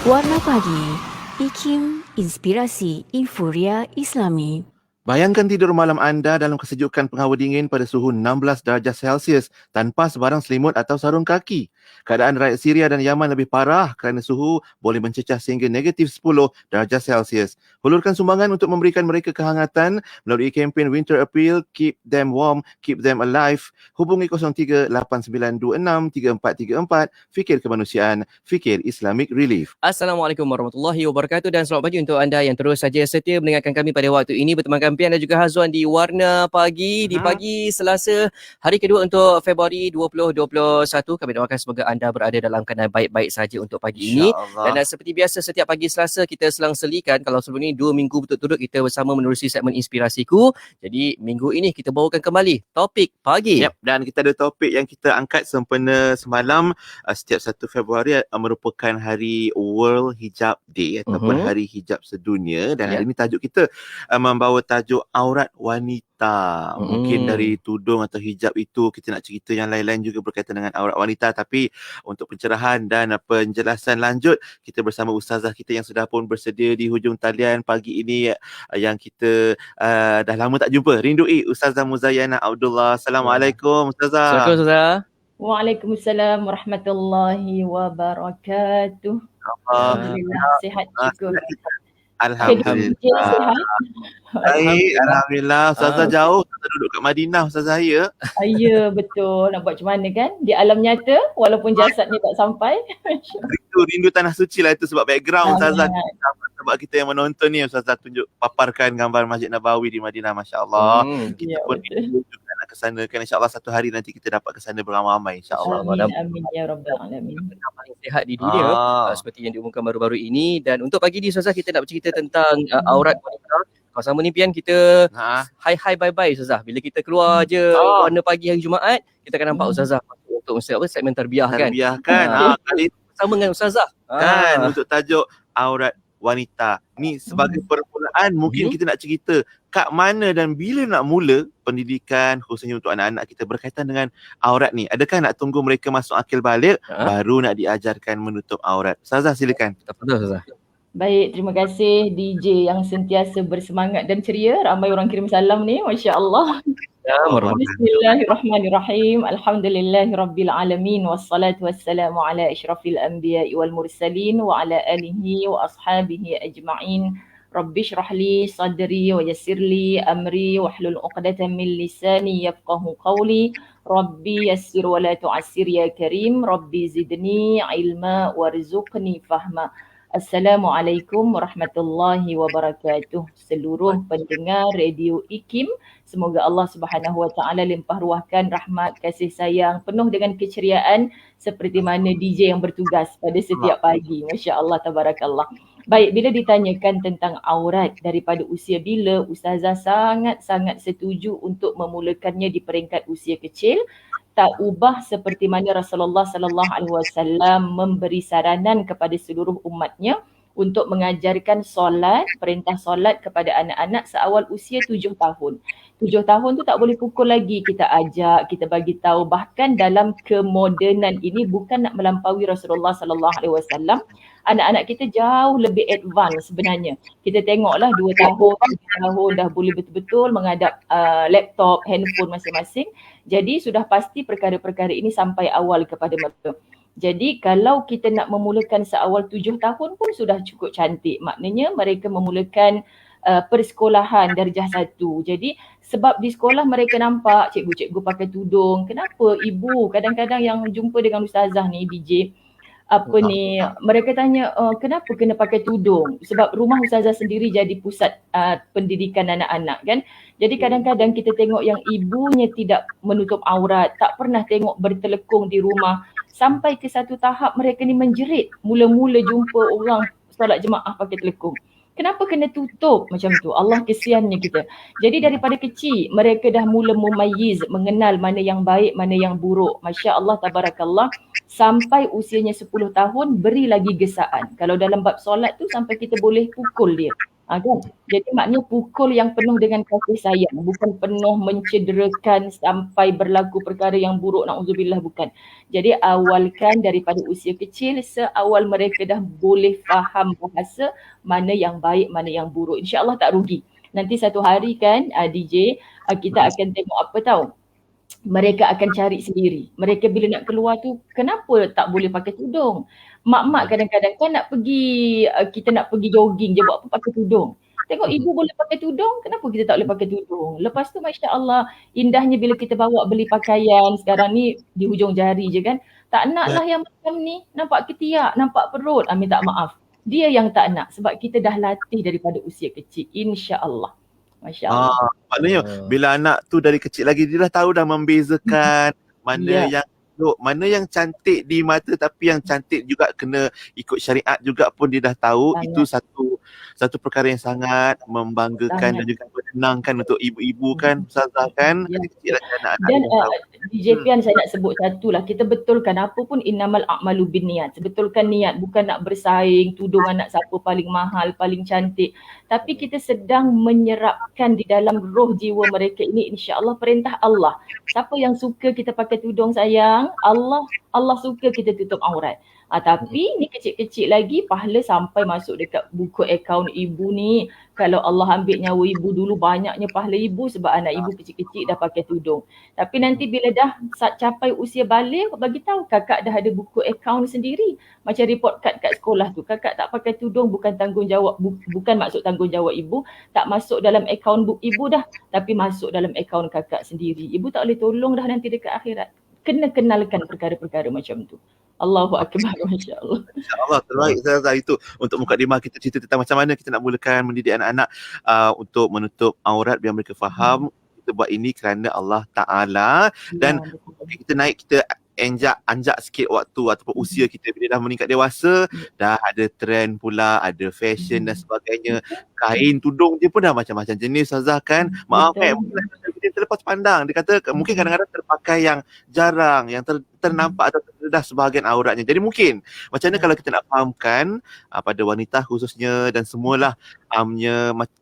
Warna Pagi, IKIM Inspirasi Infuria Islami. Bayangkan tidur malam anda dalam kesejukan penghawa dingin pada suhu 16 darjah Celsius tanpa sebarang selimut atau sarung kaki. Keadaan rakyat Syria dan Yaman lebih parah kerana suhu boleh mencecah sehingga negatif 10 darjah Celsius. Hulurkan sumbangan untuk memberikan mereka kehangatan melalui kempen Winter Appeal, Keep Them Warm, Keep Them Alive. Hubungi 03-8926-3434, Fikir Kemanusiaan, Fikir Islamic Relief. Assalamualaikum warahmatullahi wabarakatuh dan selamat pagi untuk anda yang terus saja setia mendengarkan kami pada waktu ini berteman Kampian dan juga Hazwan di Warna Pagi di pagi Selasa hari kedua untuk Februari 2021. Kami doakan semoga anda berada dalam keadaan baik-baik saja untuk pagi ini. Dan seperti biasa setiap pagi Selasa kita selang-selikan, kalau sebelum ini 2 minggu berturut-turut kita bersama menerusi segmen Inspirasiku. Jadi minggu ini kita bawakan kembali topik pagi. Yep, dan kita ada topik yang kita angkat sempena semalam. Setiap 1 Februari merupakan hari World Hijab Day ataupun Hari Hijab Sedunia, dan hari ini tajuk kita membawa tajuk aurat wanita. Mungkin dari tudung atau hijab itu kita nak cerita yang lain-lain juga berkaitan dengan aurat wanita, tapi untuk pencerahan dan penjelasan lanjut kita bersama ustazah kita yang sudah pun bersedia di hujung talian pagi ini, yang kita dah lama tak jumpa, rindui, Ustazah Muzayyanah Abdullah. Assalamualaikum ustazah. Assalamualaikum ustazah. Waalaikumsalam warahmatullahi wabarakatuh. Alhamdulillah, sihat syukur. Alhamdulillah. Sihat. Baik, alhamdulillah. Ustazah jauh, ustazah duduk kat Madinah ustazah ya. Ya, betul. Nak buat macam mana kan? Di alam nyata, walaupun jasadnya tak sampai. Rindu tanah suci lah itu, sebab background ustazah. Sebab kita yang menonton ni, ustazah tunjuk paparkan gambar Masjid Nabawi di Madinah, masya-Allah. Kita pun juga nak ke sana kan, insya-Allah satu hari nanti kita dapat ke sana beramai-ramai, insya-Allah. Amin ya rabbal alamin. Paling sihat di dunia seperti yang diumumkan baru-baru ini. Dan untuk pagi ni ustazah kita nak bercerita tentang aurat wanita. Kalau sama ni Pian, kita hi bye ustazah. Bila kita keluar je Warna Pagi hari Jumaat, kita akan nampak ustazah untuk segmen terbiah kan. Terbiah kan. Kali sama dengan ustazah kan untuk tajuk aurat wanita. Ni sebagai permulaan mungkin kita nak cerita kat mana dan bila nak mula pendidikan khususnya untuk anak-anak kita berkaitan dengan aurat ni. Adakah nak tunggu mereka masuk akil balik baru nak diajarkan menutup aurat? Ustazah silakan. Tafadhal ustazah. Baik, terima kasih DJ yang sentiasa bersemangat dan ceria. Ramai orang kirim salam ni, masya-Allah. Bismillahirrahmanirrahim. Alhamdulillahirabbil alamin wassalatu wassalamu ala asyrafil anbiya'i wal mursalin wa ala alihi wa ashabihi ajma'in. Rabbi shrah li sadri wa yassir li amri wahlul 'uqdatam min lisani yafqahu qawli. Rabbi yassir wa la tu'assir ya karim. Rabbi zidni ilma warzuqni fahma. Assalamualaikum warahmatullahi wabarakatuh. Seluruh pendengar Radio IKIM, semoga Allah Subhanahu Wa Taala limpah ruahkan rahmat, kasih sayang penuh dengan keceriaan seperti mana DJ yang bertugas pada setiap pagi. Masya-Allah, tabarakallah. Baik, bila ditanyakan tentang aurat daripada usia bila, Ustazah sangat-sangat setuju untuk memulakannya di peringkat usia kecil. Tak ubah seperti mana Rasulullah sallallahu alaihi wasallam memberi saranan kepada seluruh umatnya untuk mengajarkan solat, perintah solat kepada anak-anak seawal usia 7 tahun. 7 tahun tu tak boleh pukul lagi, kita ajak, kita bagi tahu. Bahkan dalam kemodenan ini bukan nak melampaui Rasulullah sallallahu alaihi wasallam. Anak-anak kita jauh lebih advance sebenarnya. Kita tengoklah 2 tahun, 3 tahun dah boleh betul-betul menghadap laptop, handphone masing-masing. Jadi sudah pasti perkara-perkara ini sampai awal kepada mereka. Jadi kalau kita nak memulakan seawal 7 tahun pun sudah cukup cantik. Maknanya mereka memulakan persekolahan darjah 1. Jadi sebab di sekolah mereka nampak cikgu-cikgu pakai tudung. Kenapa ibu kadang-kadang yang jumpa dengan ustazah ni DJ, mereka tanya kenapa kena pakai tudung? Sebab rumah ustazah sendiri jadi pusat pendidikan anak-anak kan. Jadi kadang-kadang kita tengok yang ibunya tidak menutup aurat, tak pernah tengok bertelekung di rumah. Sampai ke satu tahap mereka ni menjerit mula-mula jumpa orang solat jemaah pakai telekung. Kenapa kena tutup macam tu? Allah kesiannya kita. Jadi daripada kecil mereka dah mula memayyiz, mengenal mana yang baik, mana yang buruk. Masya Allah, tabarakallah. Sampai usianya 10 tahun beri lagi gesaan. Kalau dalam bab solat tu sampai kita boleh pukul dia. Kan? Jadi maknanya pukul yang penuh dengan kasih sayang, bukan penuh mencederakan sampai berlaku perkara yang buruk, na'udzubillah, bukan. Jadi awalkan daripada usia kecil, seawal mereka dah boleh faham bahasa mana yang baik, mana yang buruk. InsyaAllah tak rugi. Nanti satu hari kan DJ, kita akan tengok apa tahu, mereka akan cari sendiri. Mereka bila nak keluar tu, kenapa tak boleh pakai tudung? Mak-mak kadang-kadang kan nak pergi, kita nak pergi jogging je, buat apa pakai tudung. Tengok ibu boleh pakai tudung, kenapa kita tak boleh pakai tudung? Lepas tu Masya Allah, indahnya bila kita bawa beli pakaian, sekarang ni di hujung jari je kan. Tak nak lah yang macam ni, nampak ketiak, nampak perut, minta maaf. Dia yang tak nak sebab kita dah latih daripada usia kecil, insya Allah. Masya Allah. Maknanya bila anak tu dari kecil lagi dia dah tahu dah membezakan mana yang elok, mana yang cantik di mata, tapi yang cantik juga kena ikut syariat juga pun dia dah tahu. Sangat. Itu satu perkara yang sangat membanggakan dan juga menenangkan untuk ibu-ibu kan, Ustazah kan, kecil lagi anak-anak. Dan DJ Pian, saya nak sebut satu lah, kita betulkan apa pun innamal a'malu binniat. Betulkan niat, bukan nak bersaing tudung anak siapa paling mahal, paling cantik, tapi kita sedang menyerapkan di dalam roh jiwa mereka ini insya-Allah perintah Allah. Siapa yang suka kita pakai tudung sayang, Allah suka kita tutup aurat. Tapi ni kecil-kecil lagi, pahala sampai masuk dekat buku akaun ibu ni. Kalau Allah ambil nyawa ibu dulu, banyaknya pahala ibu sebab anak ibu kecil-kecil dah pakai tudung. Tapi nanti bila dah capai usia balik, bagi tahu kakak dah ada buku akaun sendiri. Macam report card kat sekolah tu, kakak tak pakai tudung bukan tanggungjawab, bukan maksud tanggungjawab ibu, tak masuk dalam akaun ibu dah, tapi masuk dalam akaun kakak sendiri. Ibu tak boleh tolong dah nanti dekat akhirat. Kena kenalkan perkara-perkara macam tu. Allahu Akbar, Masya Allah. Masya Allah, terbaik Ustazah. Itu untuk mukadimah kita cerita tentang macam mana kita nak mulakan mendidik anak-anak untuk menutup aurat biar mereka faham. Kita buat ini kerana Allah Ta'ala. Dan kita naik, kita anjak sikit waktu ataupun usia kita bila dah meningkat dewasa, dah ada trend pula, ada fashion dan sebagainya. Kain tudung je pun dah macam-macam jenis, Ustazah kan. Maaf dia terlepas pandang. Dia kata mungkin kadang-kadang terpakai yang jarang, yang ternampak atau terdedah sebahagian auratnya. Jadi mungkin macam mana kalau kita nak fahamkan pada wanita khususnya dan semualah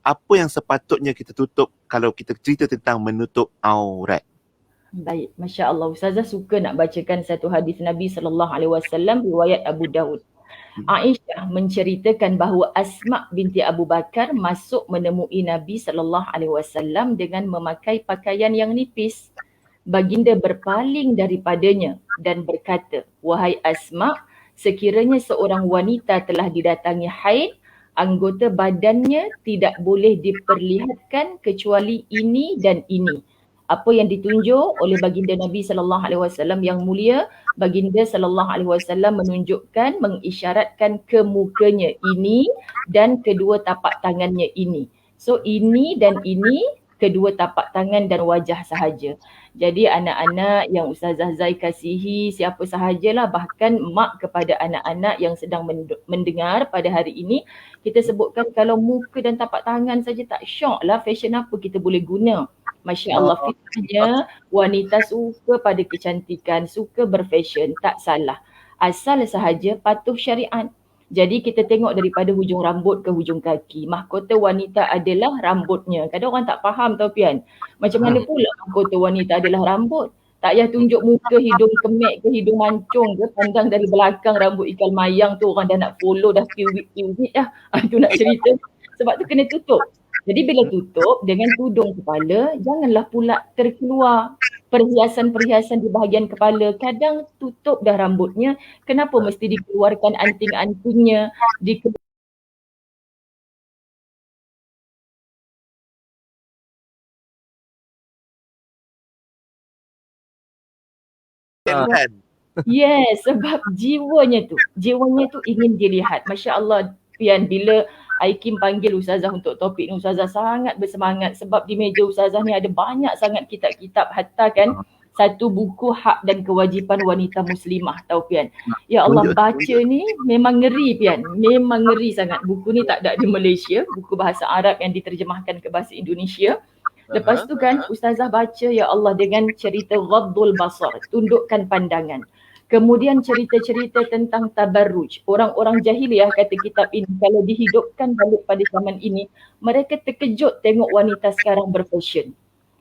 apa yang sepatutnya kita tutup kalau kita cerita tentang menutup aurat. Baik, Masya Allah. Ustazah suka nak bacakan satu hadis Nabi SAW riwayat Abu Daud. Aisyah menceritakan bahawa Asma binti Abu Bakar masuk menemui Nabi SAW dengan memakai pakaian yang nipis. Baginda berpaling daripadanya dan berkata, "Wahai Asma, sekiranya seorang wanita telah didatangi haid, anggota badannya tidak boleh diperlihatkan kecuali ini dan ini." Apa yang ditunjuk oleh baginda Nabi SAW yang mulia, baginda SAW menunjukkan, mengisyaratkan ke mukanya ini dan kedua tapak tangannya ini. So ini dan ini, kedua tapak tangan dan wajah sahaja. Jadi anak-anak yang Ustazah Zai kasihi, siapa sahajalah, bahkan mak kepada anak-anak yang sedang mendengar pada hari ini, kita sebutkan kalau muka dan tapak tangan saja tak syok lah, fashion apa kita boleh guna. Masya Allah, fitrahnya wanita suka pada kecantikan, suka berfashion, tak salah. Asal sahaja patuh syariat. Jadi kita tengok daripada hujung rambut ke hujung kaki. Mahkota wanita adalah rambutnya. Kadang orang tak faham tau Pian. Macam mana pula mahkota wanita adalah rambut? Tak payah tunjuk muka, hidung kemek ke hidung mancung ke, pandang dari belakang rambut ikan mayang tu orang dah nak follow, dah piwit-piwit dah. Itu nak cerita. Sebab tu kena tutup. Jadi bila tutup dengan tudung kepala, janganlah pula terkeluar perhiasan-perhiasan di bahagian kepala. Kadang tutup dah rambutnya, kenapa mesti dikeluarkan anting-antingnya, Yes, sebab jiwanya tu ingin dilihat. Masya Allah Pian, bila Aikim panggil Ustazah untuk topik ni, Ustazah sangat bersemangat sebab di meja Ustazah ni ada banyak sangat kitab-kitab, hatta kan satu buku hak dan kewajipan wanita muslimah, tahu Pian. Ya Allah, baca ni memang ngeri Pian, memang ngeri sangat. Buku ni tak ada di Malaysia, buku bahasa Arab yang diterjemahkan ke bahasa Indonesia. Lepas tu kan Ustazah baca, ya Allah, dengan cerita ghaddul basar, tundukkan pandangan. Kemudian cerita-cerita tentang tabarruj. Orang-orang jahiliyah kata kitab ini, kalau dihidupkan balik pada zaman ini, mereka terkejut tengok wanita sekarang berfashion.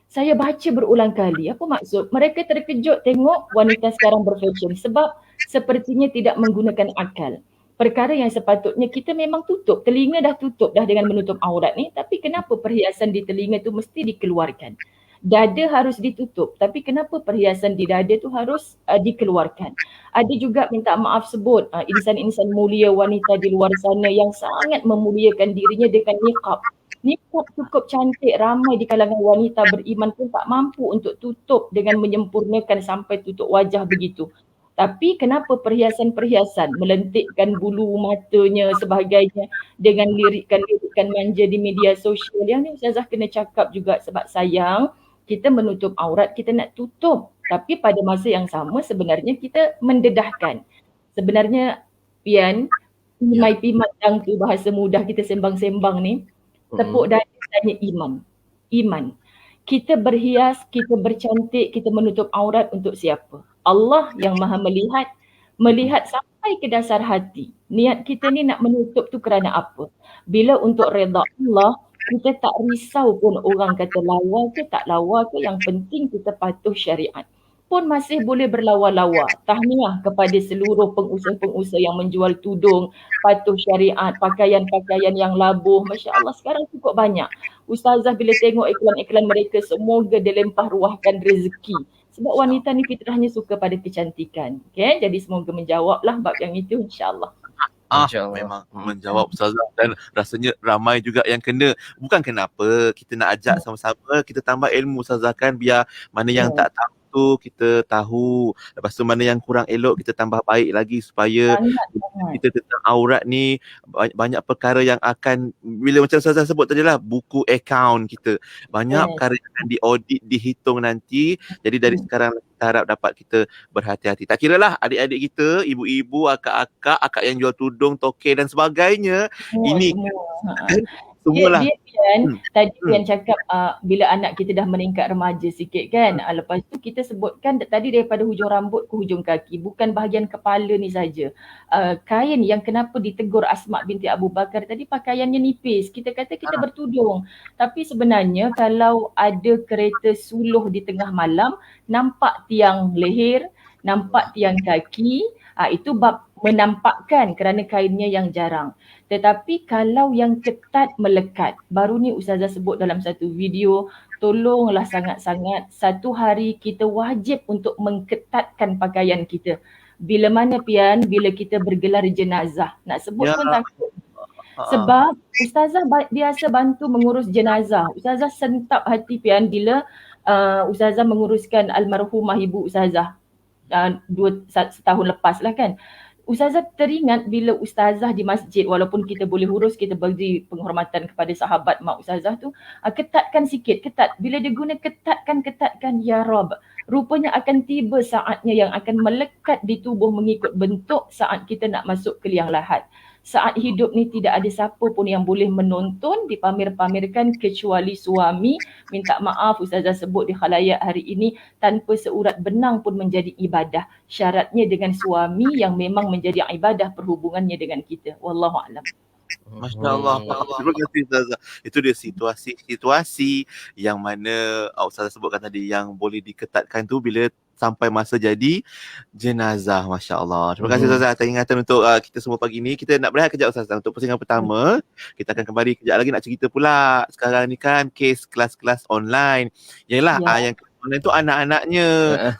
Saya baca berulang kali. Apa maksud? Mereka terkejut tengok wanita sekarang berfashion sebab sepertinya tidak menggunakan akal. Perkara yang sepatutnya kita memang tutup. Telinga dah tutup dah dengan menutup aurat ni. Tapi kenapa perhiasan di telinga tu mesti dikeluarkan? Dada harus ditutup. Tapi kenapa perhiasan di dada tu harus dikeluarkan? Ada juga minta maaf sebut insan-insan mulia wanita di luar sana yang sangat memuliakan dirinya dengan niqab. Niqab cukup cantik, ramai di kalangan wanita beriman pun tak mampu untuk tutup dengan menyempurnakan sampai tutup wajah begitu. Tapi kenapa perhiasan-perhiasan, melentikkan bulu matanya sebagainya dengan lirikan-lirikan manja di media sosial. Yang ni Ustazah kena cakap juga sebab sayang kita menutup aurat, kita nak tutup. Tapi pada masa yang sama sebenarnya kita mendedahkan. Sebenarnya Pian, pimai-pimandang tu bahasa mudah kita sembang-sembang ni, tepuk dada tanya iman. Iman. Kita berhias, kita bercantik, kita menutup aurat untuk siapa? Allah yang maha melihat sampai ke dasar hati. Niat kita ni nak menutup tu kerana apa? Bila untuk redha Allah, kita tak risau pun orang kata lawa ke tak lawa ke, yang penting kita patuh syariat. Pun masih boleh berlawa-lawa. Tahniah kepada seluruh pengusaha-pengusaha yang menjual tudung, patuh syariat, pakaian-pakaian yang labuh. Masya Allah sekarang cukup banyak. Ustazah bila tengok iklan-iklan mereka, semoga dilempah ruahkan rezeki. Sebab wanita ni fitrahnya suka pada kecantikan. Okay? Jadi semoga menjawablah bab yang itu insya-Allah. Memang menjawab Ustazah, dan rasanya ramai juga yang kena. Bukan kenapa kita nak ajak sama-sama kita tambah ilmu Ustazah kan, biar mana yang tak tahu tu kita tahu. Lepas tu mana yang kurang elok kita tambah baik lagi supaya kita tentang aurat ni banyak perkara yang akan, bila macam Ustazah sebut tadi lah, buku akaun kita. Banyak perkara yang akan diaudit, dihitung nanti. Jadi dari sekarang kita harap dapat kita berhati-hati. Tak kira lah adik-adik kita, ibu-ibu, akak-akak, akak yang jual tudung, toke dan sebagainya. Ini semualah. Tadi Pian cakap bila anak kita dah meningkat remaja sikit kan. Lepas tu kita sebutkan tadi daripada hujung rambut ke hujung kaki. Bukan bahagian kepala ni saja. Kain yang kenapa ditegur Asma binti Abu Bakar tadi, pakaiannya nipis. Kita kata kita bertudung. Tapi sebenarnya kalau ada kereta suluh di tengah malam, nampak tiang leher, nampak tiang kaki, itu bab menampakkan kerana kainnya yang jarang. Tetapi kalau yang ketat melekat, baru ni Ustazah sebut dalam satu video, tolonglah sangat-sangat satu hari kita wajib untuk mengketatkan pakaian kita. Bila mana Pian? Bila kita bergelar jenazah. Nak sebut pun takut. Sebab Ustazah biasa bantu mengurus jenazah. Ustazah sentap hati Pian bila Ustazah menguruskan almarhumah ibu Ustazah. Setahun lepas lah kan. Ustazah teringat bila Ustazah di masjid, walaupun kita boleh urus, kita bagi penghormatan kepada sahabat mak Ustazah tu, ketatkan sikit, ketat. Bila dia guna ketatkan, ya Rab. Rupanya akan tiba saatnya yang akan melekat di tubuh mengikut bentuk saat kita nak masuk ke liang lahat. Saat hidup ni tidak ada siapa pun yang boleh menonton, dipamer-pamerkan kecuali suami. Minta maaf Ustazah sebut di khalayak hari ini, tanpa seurat benang pun menjadi ibadah. Syaratnya dengan suami yang memang menjadi ibadah perhubungannya dengan kita. Wallahu'alam. Masya Allah. Terima kasih Ustazah. Itu dia situasi yang mana Ustazah sebutkan tadi, yang boleh diketatkan tu bila sampai masa jadi jenazah. Masya Allah. Terima kasih Ustazah atas ingatan untuk kita semua pagi ni. Kita nak berehat kejap Ustazah untuk pusingan pertama. Kita akan kembali kejap lagi nak cerita pula. Sekarang ni kan kes kelas-kelas online. Yalah, yang online tu anak-anaknya.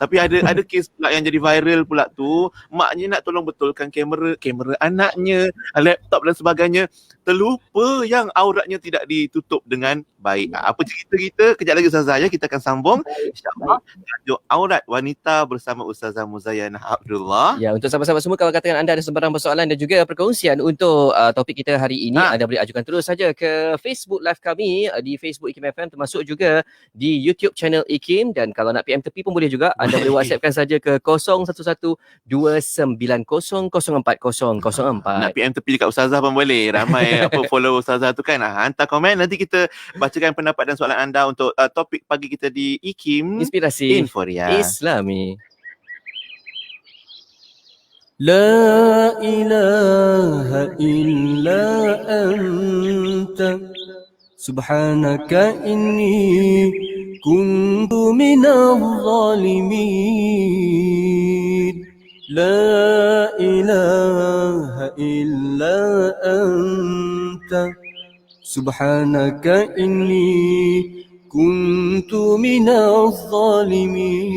Tapi ada kes pula yang jadi viral pula tu. Maknya nak tolong betulkan kamera anaknya, laptop dan sebagainya. Terlupa yang auratnya tidak ditutup dengan baik. Apa cerita kita? Kejap lagi Ustazah ya. Kita akan sambung. InsyaAllah. Tajuk aurat wanita bersama Ustazah Muzayanah Abdullah. Ya, untuk sahabat-sahabat semua, kalau katakan anda ada sebarang persoalan dan juga perkongsian untuk topik kita hari ini, anda boleh ajukan terus saja ke Facebook Live kami di Facebook IKIM FM, termasuk juga di YouTube channel IKIM. Dan kalau nak PM tepi pun boleh juga. Anda boleh WhatsAppkan saja ke 0112900404. Nak PM tepi dekat Ustazah pun boleh. Ramai follow Ustazah tu kan. Hantar komen, nanti kita bacakan pendapat dan soalan anda untuk topik pagi kita di IKIM Inspirasi Inforia Islami. لا إله إلا أنت سبحانك إني كنت من الظالمين لا إله إلا أنت سبحانك إني كنت من الظالمين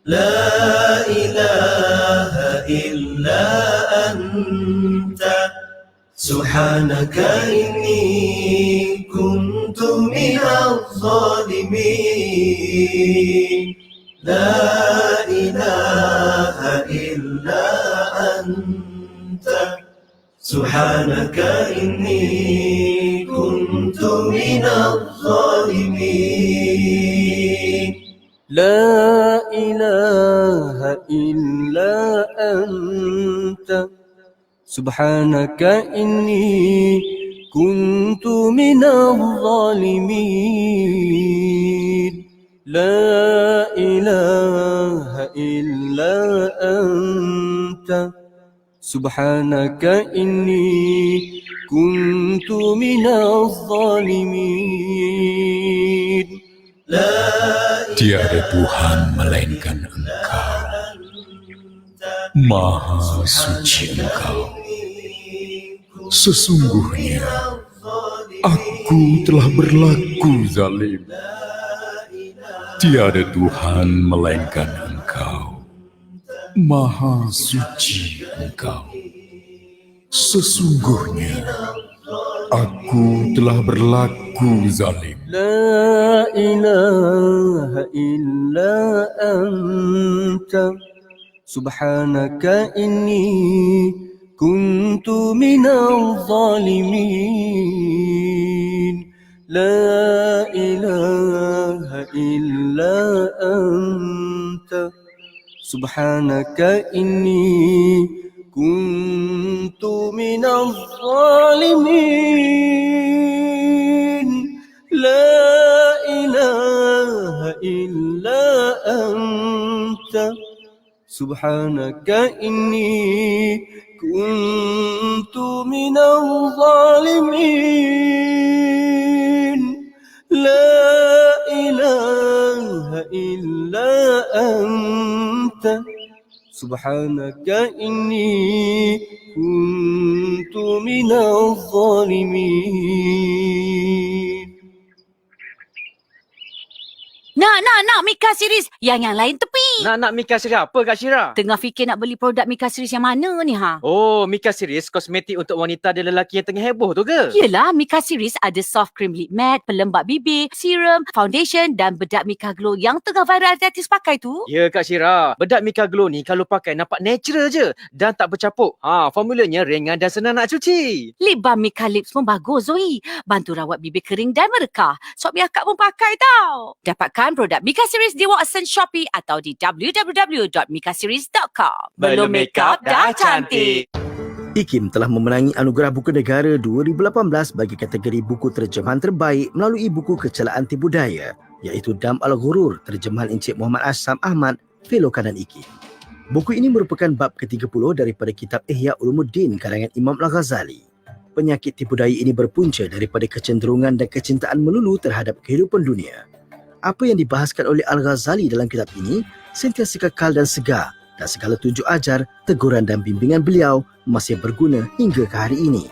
لا إله إلا أنت سبحانك إني كنت من الظالمين لا إله إلا أنت سبحانك إني كنت من الظالمين لا إله إلا أنت سبحانك إني كنت من الظالمين لا إله إلا أنت سبحانك إني كنت من الظالمين Tiada Tuhan melainkan Engkau. Maha suci Engkau. Sesungguhnya aku telah berlaku zalim. Tiada Tuhan melainkan Engkau. Maha suci Engkau. Sesungguhnya aku telah berlaku zalim. لا إله إلا أنت سبحانك إني كنت من الظالمين لا إله إلا أنت سبحانك إني كنت من الظالمين لا إله إلا أنت سبحانك إني كنت من الظالمين لا إله إلا أنت سبحانك إني كنت من الظالمين. Nak Mika series yang lain tepi. Nak Mika series apa Kak Syira? Tengah fikir nak beli produk Mika series yang mana ni ha? Oh, Mika series kosmetik untuk wanita dan lelaki yang tengah heboh tu ke? Yelah, Mika series ada soft cream lip matte, pelembap bibir, serum, foundation dan bedak Mika Glow yang tengah viral artis pakai tu. Ya Kak Syira, bedak Mika Glow ni kalau pakai nampak natural je dan tak bercapuk. Formulanya ringan dan senang nak cuci. Lip balm Mika Lips pun bagus Zoe. Bantu rawat bibir kering dan merekah. Suami akak pun pakai tau. Dapatkan produk Mika series di Watson Shopee atau di www.mikaseries.com. Belum makeup dah cantik. IKIM telah memenangi Anugerah Buku Negara 2018 bagi kategori buku terjemahan terbaik melalui buku Kecelaan Tipu Daya, iaitu Dam Al-Ghurur, terjemahan Encik Muhammad Asham Ahmad, Fellow Kanan IKIM. Buku ini merupakan bab ke-30 daripada kitab Ihya Ulumuddin karangan Imam Al-Ghazali. Penyakit tipu daya ini berpunca daripada kecenderungan dan kecintaan melulu terhadap kehidupan dunia. Apa yang dibahaskan oleh Al-Ghazali dalam kitab ini sentiasa kekal dan segar, dan segala tunjuk ajar, teguran dan bimbingan beliau masih berguna hingga ke hari ini.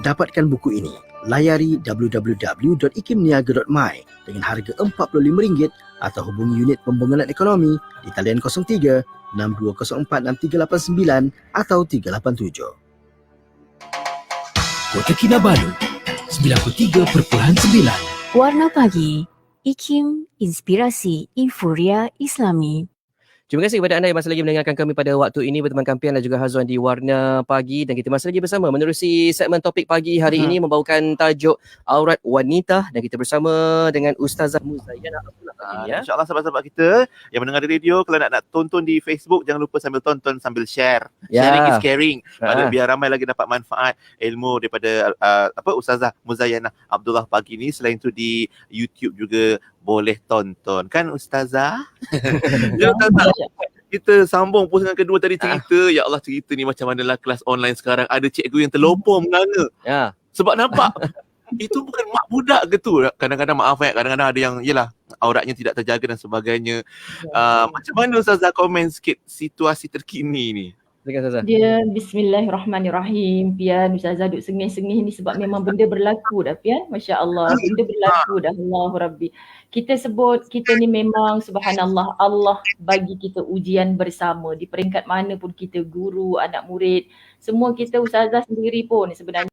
Dapatkan buku ini, layari www.ikimniaga.my dengan harga RM45 atau hubungi unit pembangunan ekonomi di talian 03 6204 6389 atau 387. Kota Kinabalu 93.9. Warna Pagi, IKIM, Inspirasi Inforia Islami. Terima kasih kepada anda yang masih lagi mendengarkan kami pada waktu ini bersama Kampian dan juga Hazwan di Warna Pagi, dan kita masih lagi bersama menerusi segmen topik pagi hari ini membawakan tajuk Aurat Wanita, dan kita bersama dengan Ustazah Muzayyana Abdullah pagi ini, ya. InsyaAllah sahabat-sahabat kita yang mendengar di radio, kalau nak tonton di Facebook, jangan lupa sambil tonton sambil share. Ya. Sharing is caring. Biar ramai lagi dapat manfaat ilmu daripada Ustazah Muzayyana Abdullah pagi ni. Selain tu di YouTube juga boleh tonton kan Ustazah? Ya Ustazah. kita sambung pusingan kedua tadi cerita. Ya Allah, cerita ni macam manalah kelas online sekarang. Ada cikgu yang terlopor menganga. Ya. Sebab nampak itu bukan mak budak ke tu. Kadang-kadang maaf kadang-kadang ada yang yelah auratnya tidak terjaga dan sebagainya. Macam mana Ustazah komen sikit situasi terkini ni? Silakan Ustazah. Dia bismillahirrahmanirrahim. Pian Ustazah duk sengih-sengih ni sebab memang benda berlaku dah Pian. Masya Allah, benda berlaku dah. Allahu Rabbi. Kita sebut kita ni memang subhanallah, Allah bagi kita ujian bersama. Di peringkat mana pun kita, guru, anak murid, semua kita, Ustazah sendiri pun sebenarnya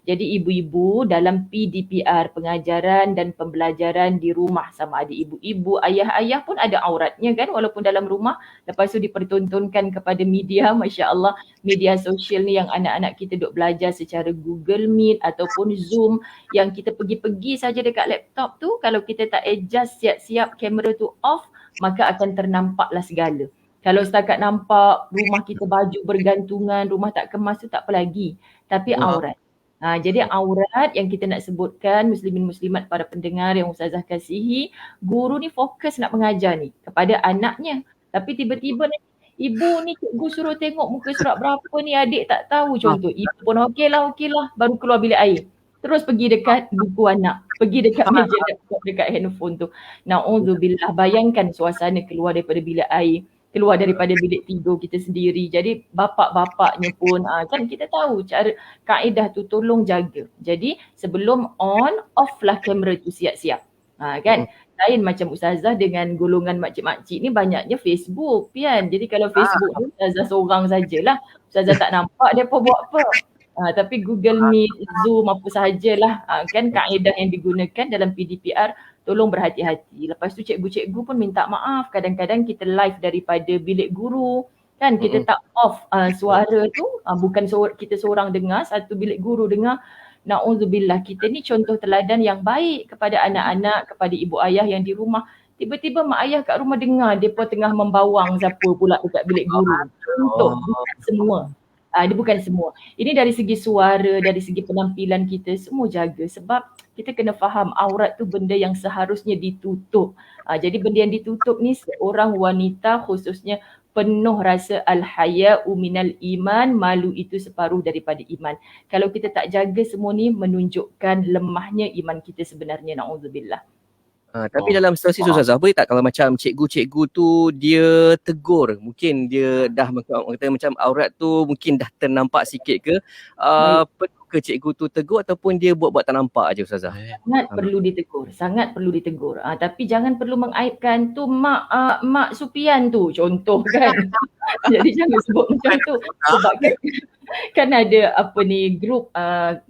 jadi ibu-ibu dalam PDPR, pengajaran dan pembelajaran di rumah, sama ada ibu-ibu, ayah-ayah pun ada auratnya kan walaupun dalam rumah. Lepas tu dipertontonkan kepada media, Masya Allah, media sosial ni yang anak-anak kita duk belajar secara Google Meet ataupun Zoom, yang kita pergi-pergi saja dekat laptop tu, kalau kita tak adjust siap-siap kamera tu off, maka akan ternampaklah segala. Kalau setakat nampak rumah kita baju bergantungan, rumah tak kemas tu tak apa lagi, tapi aurat. Jadi aurat yang kita nak sebutkan, muslimin muslimat para pendengar yang Ustazah kasihi, guru ni fokus nak mengajar ni kepada anaknya. Tapi tiba-tiba ni, ibu ni cikgu suruh tengok muka surat berapa ni, adik tak tahu contoh. Ibu pun okey lah, baru keluar bilik air. Terus pergi dekat buku anak, pergi dekat meja laptop, dekat handphone tu. Na'udzubillah, bayangkan suasana keluar daripada bilik air, keluar daripada bilik tidur kita sendiri. Jadi bapak-bapaknya pun kan kita tahu cara kaedah tu, tolong jaga. Jadi sebelum on, off lah kamera tu siap-siap. Kan? Lain macam Ustazah dengan golongan makcik-makcik ni banyaknya Facebook Pian. Jadi kalau Facebook ni Ustazah seorang sajalah. Ustazah tak nampak mereka buat apa. Tapi Google Meet, Zoom, apa sahajalah kan kaedah yang digunakan dalam PDPR, tolong berhati-hati. Lepas tu cikgu-cikgu pun minta maaf, kadang-kadang kita live daripada bilik guru kan, kita tak off suara tu, bukan kita seorang dengar, satu bilik guru dengar. Na'udzubillah, kita ni contoh teladan yang baik kepada anak-anak, kepada ibu ayah yang di rumah. Tiba-tiba mak ayah kat rumah dengar mereka tengah membawang siapa pula dekat bilik guru. Contoh, bukan semua. Dia bukan semua. Ini dari segi suara, dari segi penampilan kita, semua jaga. Sebab kita kena faham aurat tu benda yang seharusnya ditutup. Jadi benda yang ditutup ni seorang wanita khususnya penuh rasa al-haya'u minal iman, malu itu separuh daripada iman. Kalau kita tak jaga semua ni, menunjukkan lemahnya iman kita sebenarnya, na'udzubillah. Tapi dalam situasi tu Ustazah, boleh tak kalau macam cikgu-cikgu tu dia tegur, mungkin dia dah kata macam aurat tu mungkin dah ternampak sikit ke, perlu ke cikgu tu tegur ataupun dia buat-buat tak nampak aja Ustazah? Sangat perlu ditegur, sangat perlu ditegur. Tapi jangan perlu mengaibkan tu mak Supian tu contoh kan. Jadi jangan sebut macam tu sebab kan ada grup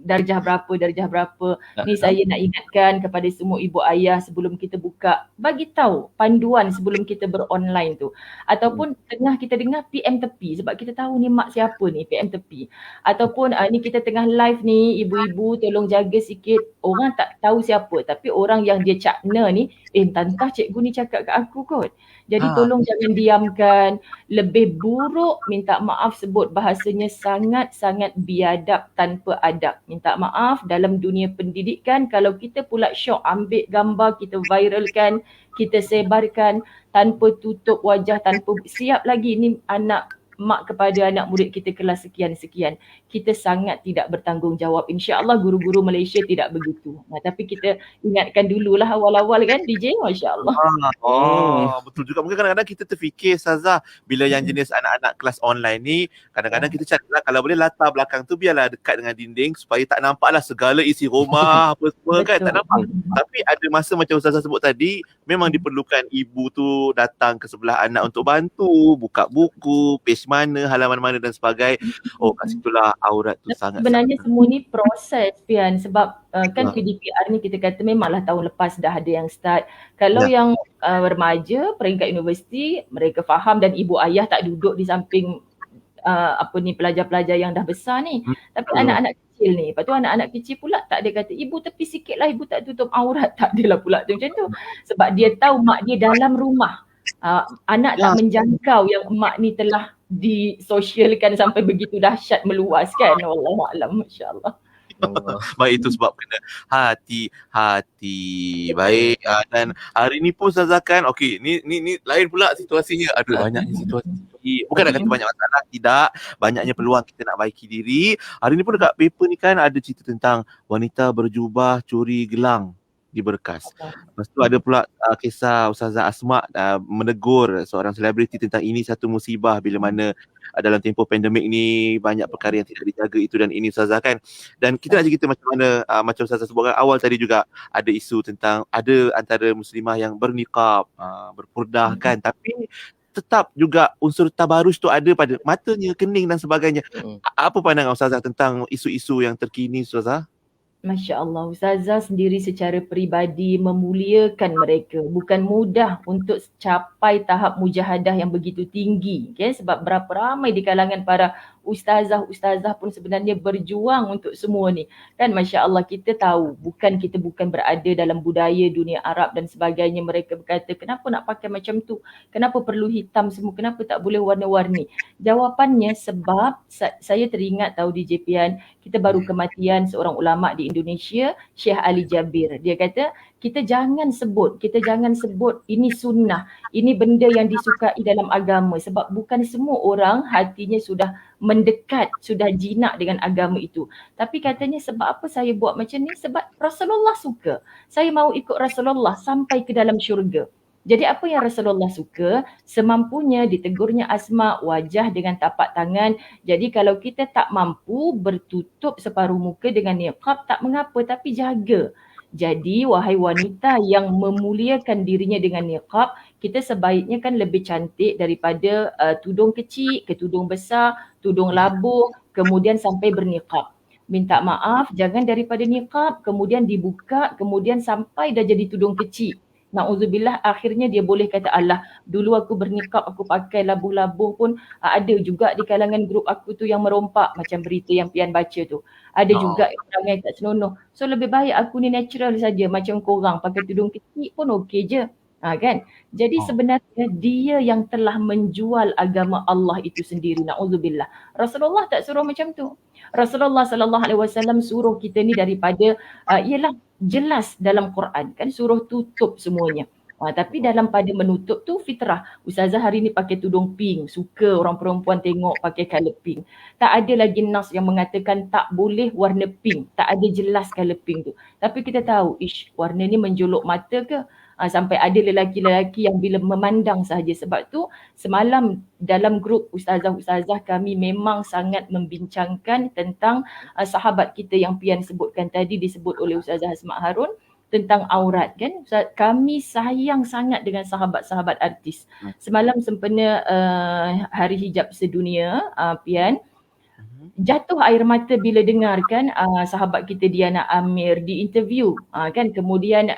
darjah berapa. Ni saya nak ingatkan kepada semua ibu ayah sebelum kita buka, bagi tahu panduan sebelum kita beronline tu. Ataupun tengah kita dengar PM tepi, sebab kita tahu ni mak siapa ni PM tepi. Ataupun ni kita tengah live ni, ibu-ibu tolong jaga sikit, orang tak tahu siapa tapi orang yang dia cakna ni, tantah cikgu ni cakap kat aku kot. Jadi tolong jangan diamkan. Lebih buruk minta maaf, sebut bahasanya sangat-sangat biadab tanpa adab. Minta maaf dalam dunia pendidikan, kalau kita pula syok ambil gambar, kita viralkan, kita sebarkan tanpa tutup wajah, tanpa siap lagi ni mak kepada anak murid kita kelas sekian-sekian. Kita sangat tidak bertanggungjawab. InsyaAllah guru-guru Malaysia tidak begitu. Tapi kita ingatkan dululah awal-awal kan DJ, Masya Allah. Betul juga. Mungkin kadang-kadang kita terfikir Ustazah, bila yang jenis anak-anak kelas online ni, kadang-kadang kita cakap kalau boleh latar belakang tu biarlah dekat dengan dinding supaya tak nampaklah segala isi rumah apa semua kan, tak nampak. Tapi ada masa macam Ustazah sebut tadi, memang diperlukan ibu tu datang ke sebelah anak untuk bantu, buka buku, page mana, halaman mana dan sebagainya. Kat situlah aurat tu sangat. Sebenarnya semua ni proses Pian, sebab kan PDPR ni kita kata memanglah tahun lepas dah ada yang start. Kalau yang remaja, peringkat universiti, mereka faham dan ibu ayah tak duduk di samping pelajar-pelajar yang dah besar ni. Tapi anak-anak kecil ni, lepas tu anak-anak kecil pula tak ada kata ibu tepi sikit lah, ibu tak tutup aurat, tak adalah pula tu macam tu. Sebab dia tahu mak dia dalam rumah. Anak tak menjangkau yang emak ni telah disosialkan sampai begitu dahsyat, meluas kan. Wallahualam, masya-Allah. Allah. Baik, itu sebab kena hati-hati. Baik, dan hari ni pun Ustazah kan, okey, ni lain pula situasinya. Aduh, banyaknya situasi. Bukan nak kata banyak masalah, tidak. Banyaknya peluang kita nak baiki diri. Hari ni pun dekat paper ni kan ada cerita tentang wanita berjubah curi gelang di Berkas. Lepas tu ada pula kisah Ustazah Asma menegur seorang selebriti tentang ini satu musibah bila mana dalam tempoh pandemik ni banyak perkara yang tidak dijaga itu dan ini Ustazah kan. Dan kita nak cerita macam mana macam Ustazah sebutkan awal tadi juga ada isu tentang ada antara muslimah yang berniqab, berpurdah kan, tapi tetap juga unsur tabarus tu ada pada matanya, kening dan sebagainya. Apa pandangan Ustazah tentang isu-isu yang terkini Ustazah? Masya Allah, Ustazah sendiri secara peribadi memuliakan mereka. Bukan mudah untuk capai tahap mujahadah yang begitu tinggi. Okay? Sebab berapa ramai di kalangan para ustazah pun sebenarnya berjuang untuk semua ni. Kan Masya Allah, kita tahu kita bukan berada dalam budaya dunia Arab dan sebagainya. Mereka berkata, kenapa nak pakai macam tu? Kenapa perlu hitam semua? Kenapa tak boleh warna-warni? Jawapannya sebab saya teringat tahu di JPN, kita baru kematian seorang ulama di Indonesia, Syekh Ali Jabir. Dia kata, kita jangan sebut ini sunnah, ini benda yang disukai dalam agama, sebab bukan semua orang hatinya sudah mendekat, sudah jinak dengan agama itu. Tapi katanya sebab apa saya buat macam ni? Sebab Rasulullah suka. Saya mau ikut Rasulullah sampai ke dalam syurga. Jadi apa yang Rasulullah suka, semampunya ditegurnya Asma, wajah dengan tapak tangan. Jadi kalau kita tak mampu bertutup separuh muka dengan niqab, tak mengapa, tapi jaga. Jadi wahai wanita yang memuliakan dirinya dengan niqab, kita sebaiknya kan lebih cantik daripada tudung kecil ke tudung besar, tudung labuh, kemudian sampai berniqab. Minta maaf, jangan daripada niqab, kemudian dibuka, kemudian sampai dah jadi tudung kecil. Na'udzubillah, akhirnya dia boleh kata, alah dulu aku berniqab, aku pakai labuh-labuh pun ada juga di kalangan grup aku tu yang merompak macam berita yang Pian baca tu. Ada juga orang yang tak senonoh. So lebih baik aku ni natural saja macam korang, pakai tudung kecil pun okey je. Kan? Jadi sebenarnya dia yang telah menjual agama Allah itu sendiri. Na'udzubillah. Rasulullah tak suruh macam tu. Rasulullah SAW suruh kita ni daripada ialah jelas dalam Quran kan, suruh tutup semuanya. Tapi dalam pada menutup tu fitrah. Ustazah hari ni pakai tudung pink, suka orang perempuan tengok pakai colour pink. Tak ada lagi nas yang mengatakan tak boleh warna pink, tak ada jelas colour pink tu. Tapi kita tahu, warna ni menjolok mata ke? Sampai ada lelaki-lelaki yang bila memandang sahaja. Sebab tu semalam dalam grup ustazah-ustazah kami memang sangat membincangkan tentang sahabat kita yang Pian sebutkan tadi, disebut oleh Ustazah Asma Harun, tentang aurat kan. Kami sayang sangat dengan sahabat-sahabat artis. Semalam sempena Hari Hijab Sedunia, Pian, jatuh air mata bila dengarkan sahabat kita Diana Amir diinterview kan, kemudian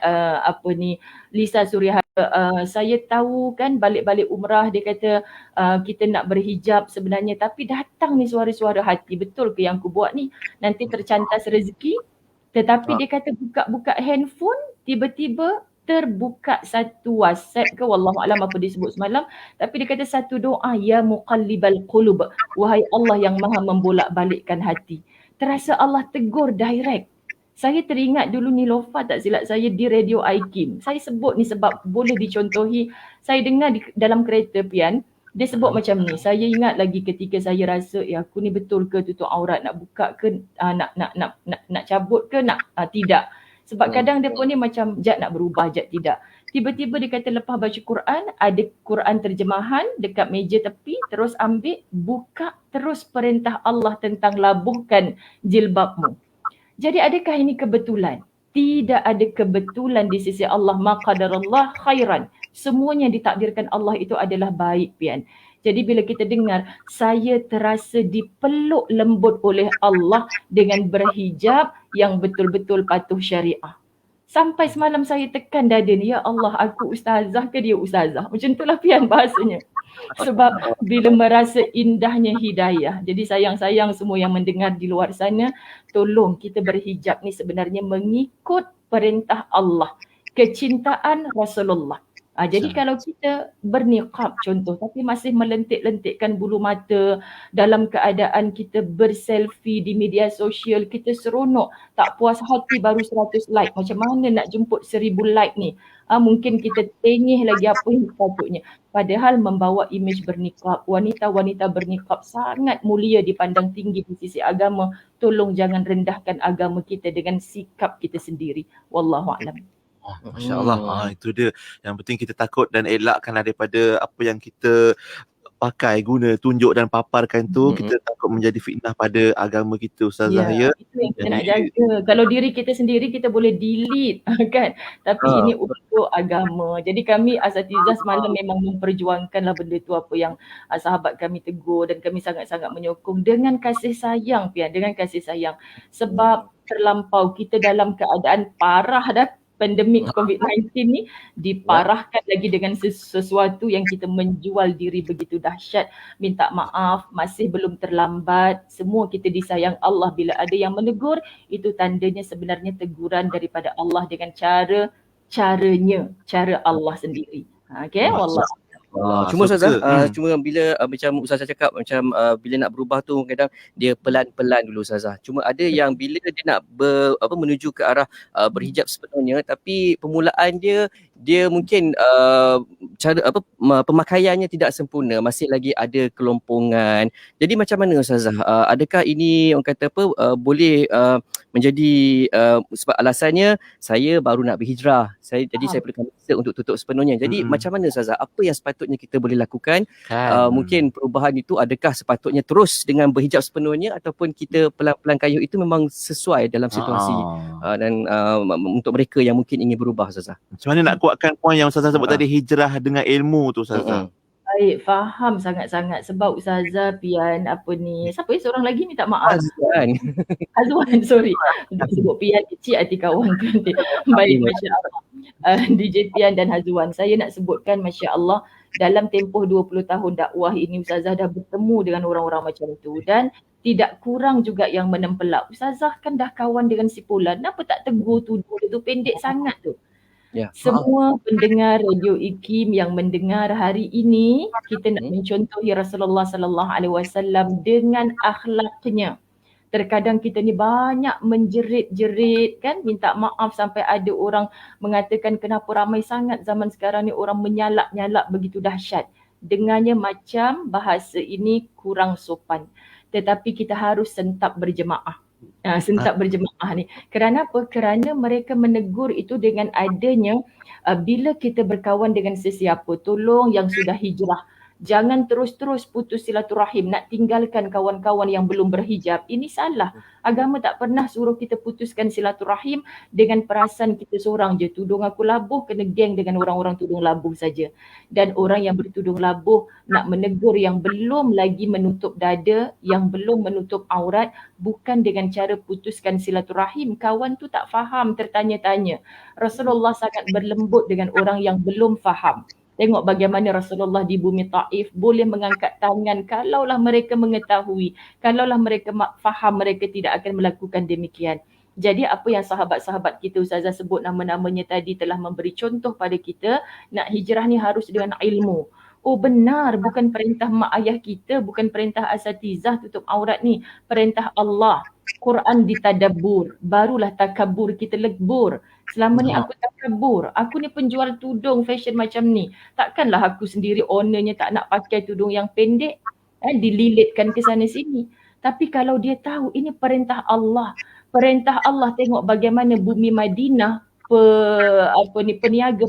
Lisa Suryahaya, saya tahu kan balik-balik umrah dia kata kita nak berhijab sebenarnya, tapi datang ni suara-suara hati, betul ke yang aku buat ni nanti tercantas rezeki. Tetapi dia kata buka-buka handphone, tiba-tiba terbuka satu WhatsApp ke, wallahu alam apa dia sebut semalam, tapi dia kata satu doa, ya muqallibal qulub, wahai Allah yang maha membolak-balikkan hati. Terasa Allah tegur direct. Saya teringat dulu Nilofa tak silap saya di Radio IKIM. Saya sebut ni sebab boleh dicontohi. Saya dengar dalam kereta Pian, dia sebut macam ni. Saya ingat lagi ketika saya rasa aku ni betul ke tutup aurat, nak buka ke, nak cabut ke, tidak. Sebab kadang dia pun ni macam jat nak berubah, jat tidak. Tiba-tiba dia kata lepas baca Quran, ada Quran terjemahan dekat meja tepi, terus ambil, buka, terus perintah Allah tentang labuhkan jilbabmu. Jadi adakah ini kebetulan? Tidak ada kebetulan di sisi Allah. Ma qadarallah khairan. Semuanya ditakdirkan Allah itu adalah baik, Pian. Jadi bila kita dengar, saya terasa dipeluk lembut oleh Allah dengan berhijab yang betul-betul patuh syariah. Sampai semalam saya tekan dada ni, ya Allah, aku ustazah ke dia ustazah? Macam itulah Pian bahasanya. Sebab bila merasa indahnya hidayah. Jadi sayang-sayang semua yang mendengar di luar sana, tolong kita berhijab ni sebenarnya mengikut perintah Allah. Kecintaan Rasulullah. Jadi kalau kita berniqab contoh tapi masih melentik-lentikkan bulu mata, dalam keadaan kita berselfie di media sosial, kita seronok, tak puas hati baru 100 like. Macam mana nak jemput 1000 like ni? Mungkin kita tengih lagi apa yang sepatutnya. Padahal membawa imej berniqab, wanita-wanita berniqab sangat mulia dipandang tinggi di sisi agama. Tolong jangan rendahkan agama kita dengan sikap kita sendiri. Wallahualam. Masya Allah. Itu dia. Yang penting kita takut dan elakkan daripada apa yang kita pakai, guna, tunjuk dan paparkan tu. Kita takut menjadi fitnah pada agama kita, Ustazah. Ya, itu yang kita nak jaga. Kalau diri kita sendiri kita boleh delete kan. Tapi ini untuk agama. Jadi kami Asatizah semalam memang memperjuangkanlah benda tu apa yang sahabat kami tegur, dan kami sangat-sangat menyokong dengan kasih sayang, Pian, dengan kasih sayang. Sebab terlampau kita dalam keadaan parah dah, pandemik COVID-19 ni diparahkan lagi dengan sesuatu yang kita menjual diri begitu dahsyat. Minta maaf, masih belum terlambat. Semua kita disayang Allah. Bila ada yang menegur, itu tandanya sebenarnya teguran daripada Allah dengan cara Allah sendiri. Okay, wallah. Cuma Ustazah, cuma bila macam Ustazah cakap macam bila nak berubah tu kadang dia pelan-pelan dulu Ustazah. Cuma ada yang bila dia nak menuju ke arah berhijab sepenuhnya, tapi permulaan dia mungkin cara pemakaiannya tidak sempurna, masih lagi ada kelompongan. Jadi macam mana Ustazah? Adakah ini orang kata boleh menjadi sebab alasannya saya baru nak berhijrah. Jadi saya perlukan masa untuk tutup sepenuhnya. Jadi macam mana Ustazah? Apa yang sepatutnya kita boleh lakukan? Mungkin perubahan itu adakah sepatutnya terus dengan berhijab sepenuhnya, ataupun kita pelan-pelan kayuh itu memang sesuai dalam situasi dan untuk mereka yang mungkin ingin berubah Ustazah? Macam mana nak kuatkan poin yang Ustazah sebut tadi, hijrah dengan ilmu tu Ustazah? Baik, faham sangat-sangat. Sebab Ustazah Pian siapa seorang lagi minta maaf? Hazwan, sorry. Sebut Pian kecil hati kawan tu. Baik, Masya Allah. DJ Pian dan Hazwan, saya nak sebutkan Masya Allah, dalam tempoh 20 tahun dakwah ini Ustazah dah bertemu dengan orang-orang macam tu, dan tidak kurang juga yang menempelak. Ustazah kan dah kawan dengan si Fulan, kenapa tak tegur tuduh dia tu, pendek sangat tu. Semua pendengar Radio IKIM yang mendengar hari ini, kita nak mencontohi Rasulullah sallallahu alaihi wasallam dengan akhlaknya. Terkadang kita ni banyak menjerit-jerit kan, minta maaf, sampai ada orang mengatakan kenapa ramai sangat zaman sekarang ni orang menyalak-nyalak begitu dahsyat. Dengannya macam bahasa ini kurang sopan. Tetapi kita harus sentap berjemaah. Berjemaah ni. Kerana apa? Kerana mereka menegur itu dengan adanya bila kita berkawan dengan sesiapa, tolong yang sudah hijrah, jangan terus-terus putus silaturahim, nak tinggalkan kawan-kawan yang belum berhijab. Ini salah. Agama tak pernah suruh kita putuskan silaturahim dengan perasaan kita seorang je. Tudung aku labuh, kena geng dengan orang-orang tudung labuh saja. Dan orang yang bertudung labuh nak menegur yang belum lagi menutup dada, yang belum menutup aurat, bukan dengan cara putuskan silaturahim. Kawan tu tak faham, tertanya-tanya. Rasulullah sangat berlembut dengan orang yang belum faham. Tengok bagaimana Rasulullah di bumi Taif boleh mengangkat tangan kalaulah mereka mengetahui, kalaulah mereka faham, mereka tidak akan melakukan demikian. Jadi apa yang sahabat-sahabat kita Ustazah sebut nama-namanya tadi telah memberi contoh pada kita, nak hijrah ni harus dengan ilmu. Oh benar, bukan perintah mak ayah kita, bukan perintah asatizah tutup aurat ni, perintah Allah. Quran ditadabbur, barulah takabur kita lebur. Selama ni aku takabur, aku ni penjual tudung fashion macam ni, takkanlah aku sendiri ownernya tak nak pakai tudung yang pendek, dililitkan ke sana sini. Tapi kalau dia tahu ini perintah Allah, tengok bagaimana bumi Madinah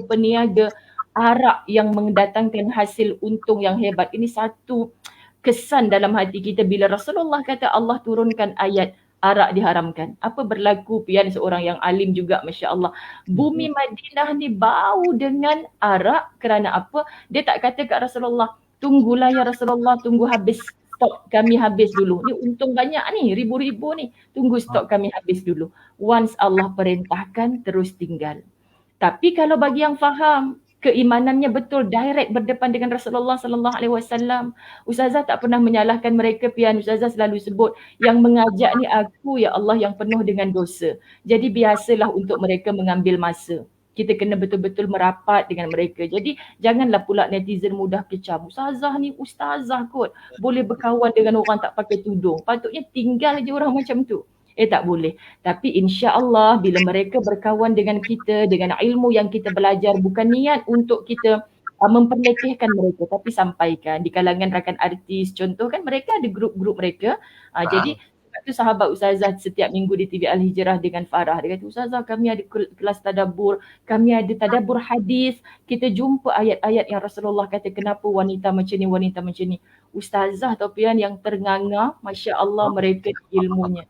peniaga arak yang mendatangkan hasil untung yang hebat. Ini satu kesan dalam hati kita bila Rasulullah kata Allah turunkan ayat arak diharamkan. Apa berlaku Pian, seorang yang alim juga, Masya Allah. Bumi Madinah ni bau dengan arak. Kerana apa? Dia tak kata kat Rasulullah, tunggulah ya Rasulullah, tunggu habis, stok kami habis dulu. Ni untung banyak ni, ribu-ribu ni. Tunggu stok kami habis dulu. Once Allah perintahkan, terus tinggal. Tapi kalau bagi yang faham, keimanannya betul, direct berdepan dengan Rasulullah sallallahu alaihi wasallam. Ustazah tak pernah menyalahkan mereka Pian. Ustazah selalu sebut yang mengajak ni aku ya Allah yang penuh dengan dosa. Jadi biasalah untuk mereka mengambil masa. Kita kena betul-betul merapat dengan mereka. Jadi janganlah pula netizen mudah kecam. Ustazah ni ustazah kot. Boleh berkawan dengan orang tak pakai tudung. Patutnya tinggal je orang macam tu. Tak boleh. Tapi insya-Allah bila mereka berkawan dengan kita, dengan ilmu yang kita belajar, bukan niat untuk kita memperlekehkan mereka, tapi sampaikan di kalangan rakan artis. Contoh kan mereka ada grup-grup mereka. Jadi tu sahabat Ustazah setiap minggu di TV Al-Hijrah dengan Farah. Dia kata, Ustazah kami ada kelas tadabbur, kami ada tadabbur hadis. Kita jumpa ayat-ayat yang Rasulullah kata kenapa wanita macam ni, wanita macam ni. Ustazah Taufian yang ternganga, Masya Allah mereka ilmunya.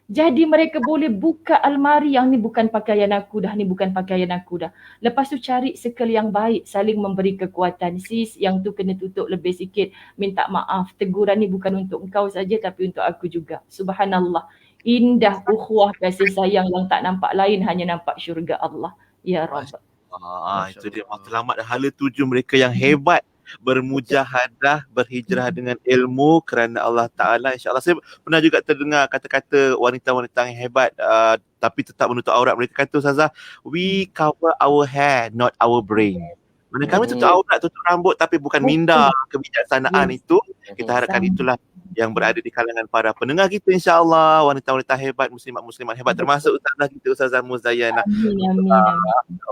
Jadi mereka boleh buka almari, yang ni bukan pakaian aku dah, ni bukan pakaian aku dah. Lepas tu cari circle yang baik, saling memberi kekuatan. Sis, yang tu kena tutup lebih sikit, minta maaf. Teguran ni bukan untuk engkau saja tapi untuk aku juga. Subhanallah. Indah ukhuwah kasih sayang yang tak nampak lain, hanya nampak syurga Allah. Ya Rabb. Itu dia matlamat dan hala tuju mereka yang hebat, bermujahadah, berhijrah dengan ilmu kerana Allah Ta'ala. InsyaAllah saya pernah juga terdengar kata-kata wanita-wanita yang hebat tapi tetap menutup aurat. Mereka kata, Ustazah, we cover our hair, not our brain. Mana kami tutup aurat, tutup rambut tapi bukan minda kebijaksanaan itu. Kita harapkan itulah yang berada di kalangan para pendengar kita, insyaAllah. Wanita-wanita hebat, muslimat-muslimat hebat, termasuk Ustazah kita, Ustazah Muzayyana. Amin.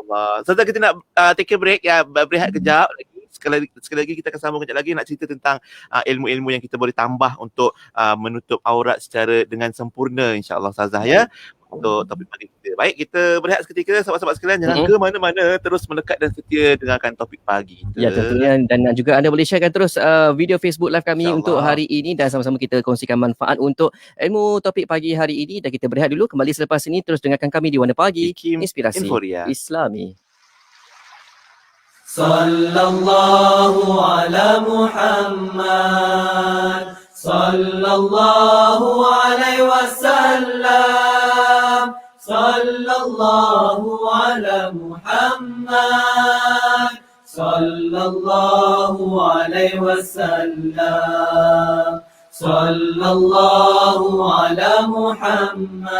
Allah. Ustazah, kita nak take a break, berehat kejap lagi. Sekali lagi kita akan sambung kejap lagi nak cerita tentang ilmu-ilmu yang kita boleh tambah untuk menutup aurat secara dengan sempurna, insyaAllah Ustazah, ya, untuk topik pagi kita. Baik, kita berehat seketika, sahabat-sahabat sekalian. Jangan ke mana-mana, terus melekat dan setia dengarkan topik pagi kita. Ya, tentunya. Dan juga anda boleh sharekan terus video Facebook live kami untuk hari ini, dan sama-sama kita kongsikan manfaat untuk ilmu topik pagi hari ini. Dan kita berehat dulu, kembali selepas ini terus dengarkan kami di Warna Pagi, Inspirasi Islami. Sallallahu ala Muhammad, sallallahu alaihi wasallam, sallallahu ala Muhammad, sallallahu alaihi wasallam, sallallahu ala Muhammad,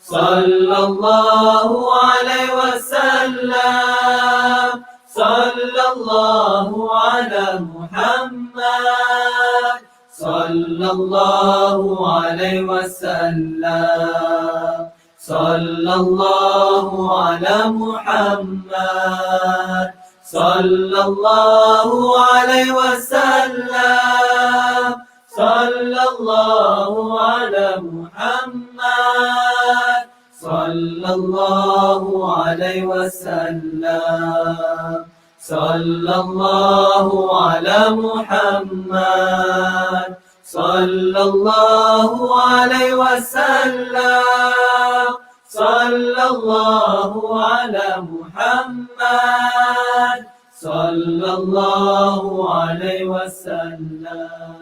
sallallahu alaihi wasallam, sallallahu ala Muhammad, sallallahu alaihi wasallam, sallallahu ala Muhammad, sallallahu alaihi wasallam, sallallahu ala Muhammad, sallallahu alaihi wasallam, sallallahu ala Muhammad, sallallahu alaihi wasallam, sallallahu ala Muhammad, sallallahu alaihi wasallam.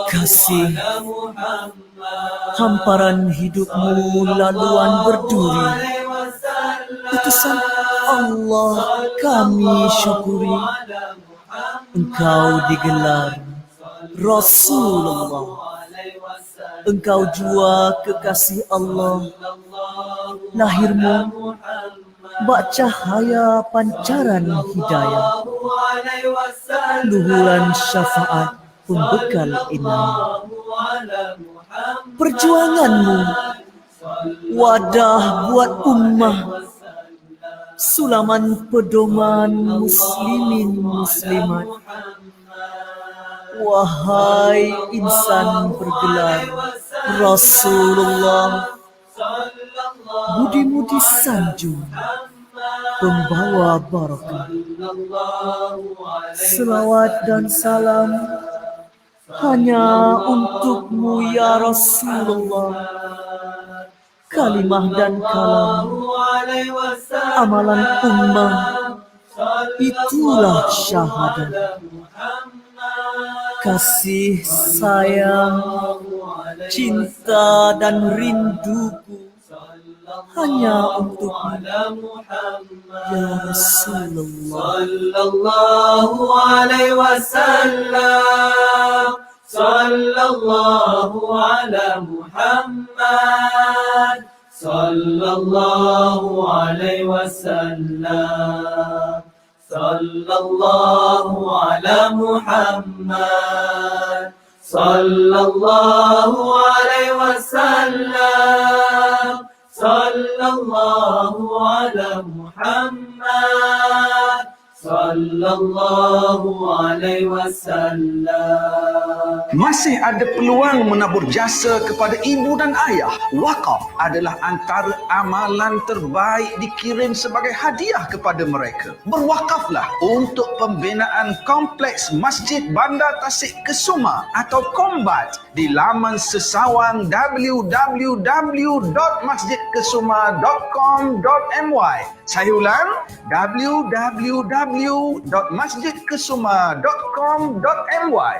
Kasih hamparan hidupmu laluan berduri, utusan Allah kami syukuri. Engkau digelar Rasulullah, engkau jua kekasih Allah. Lahirmu bak cahaya pancaran hidayah, luhuran syafaat pembekal inayah. Perjuanganmu wadah buat ummah, sulaman pedoman muslimin muslimat. Wahai insan bergelar Rasulullah, budi-budi sanjung pembawa barakah. Selawat dan salam hanya untukmu ya Rasulullah. Kalimah dan kalam, amalan ummah, itulah syahadat. Kasih sayang, cinta dan rinduku hanya untukmu ya Rasulullah. Sallallahu alaihi wasallam, sallallahu ala Muhammad, sallallahu alaihi wasallam, sallallahu ala Muhammad, sallallahu alaihi wasallam, sallallahu ala Muhammad, sallallahu alaihi wasallam. Masih ada peluang menabur jasa kepada ibu dan ayah. Wakaf adalah antara amalan terbaik dikirim sebagai hadiah kepada mereka. Berwakaflah untuk pembinaan Kompleks Masjid Bandar Tasik Kesuma atau Kombat di laman sesawang www.masjidkesuma.com.my. Saya ulang, www.masjidkesuma.com.my.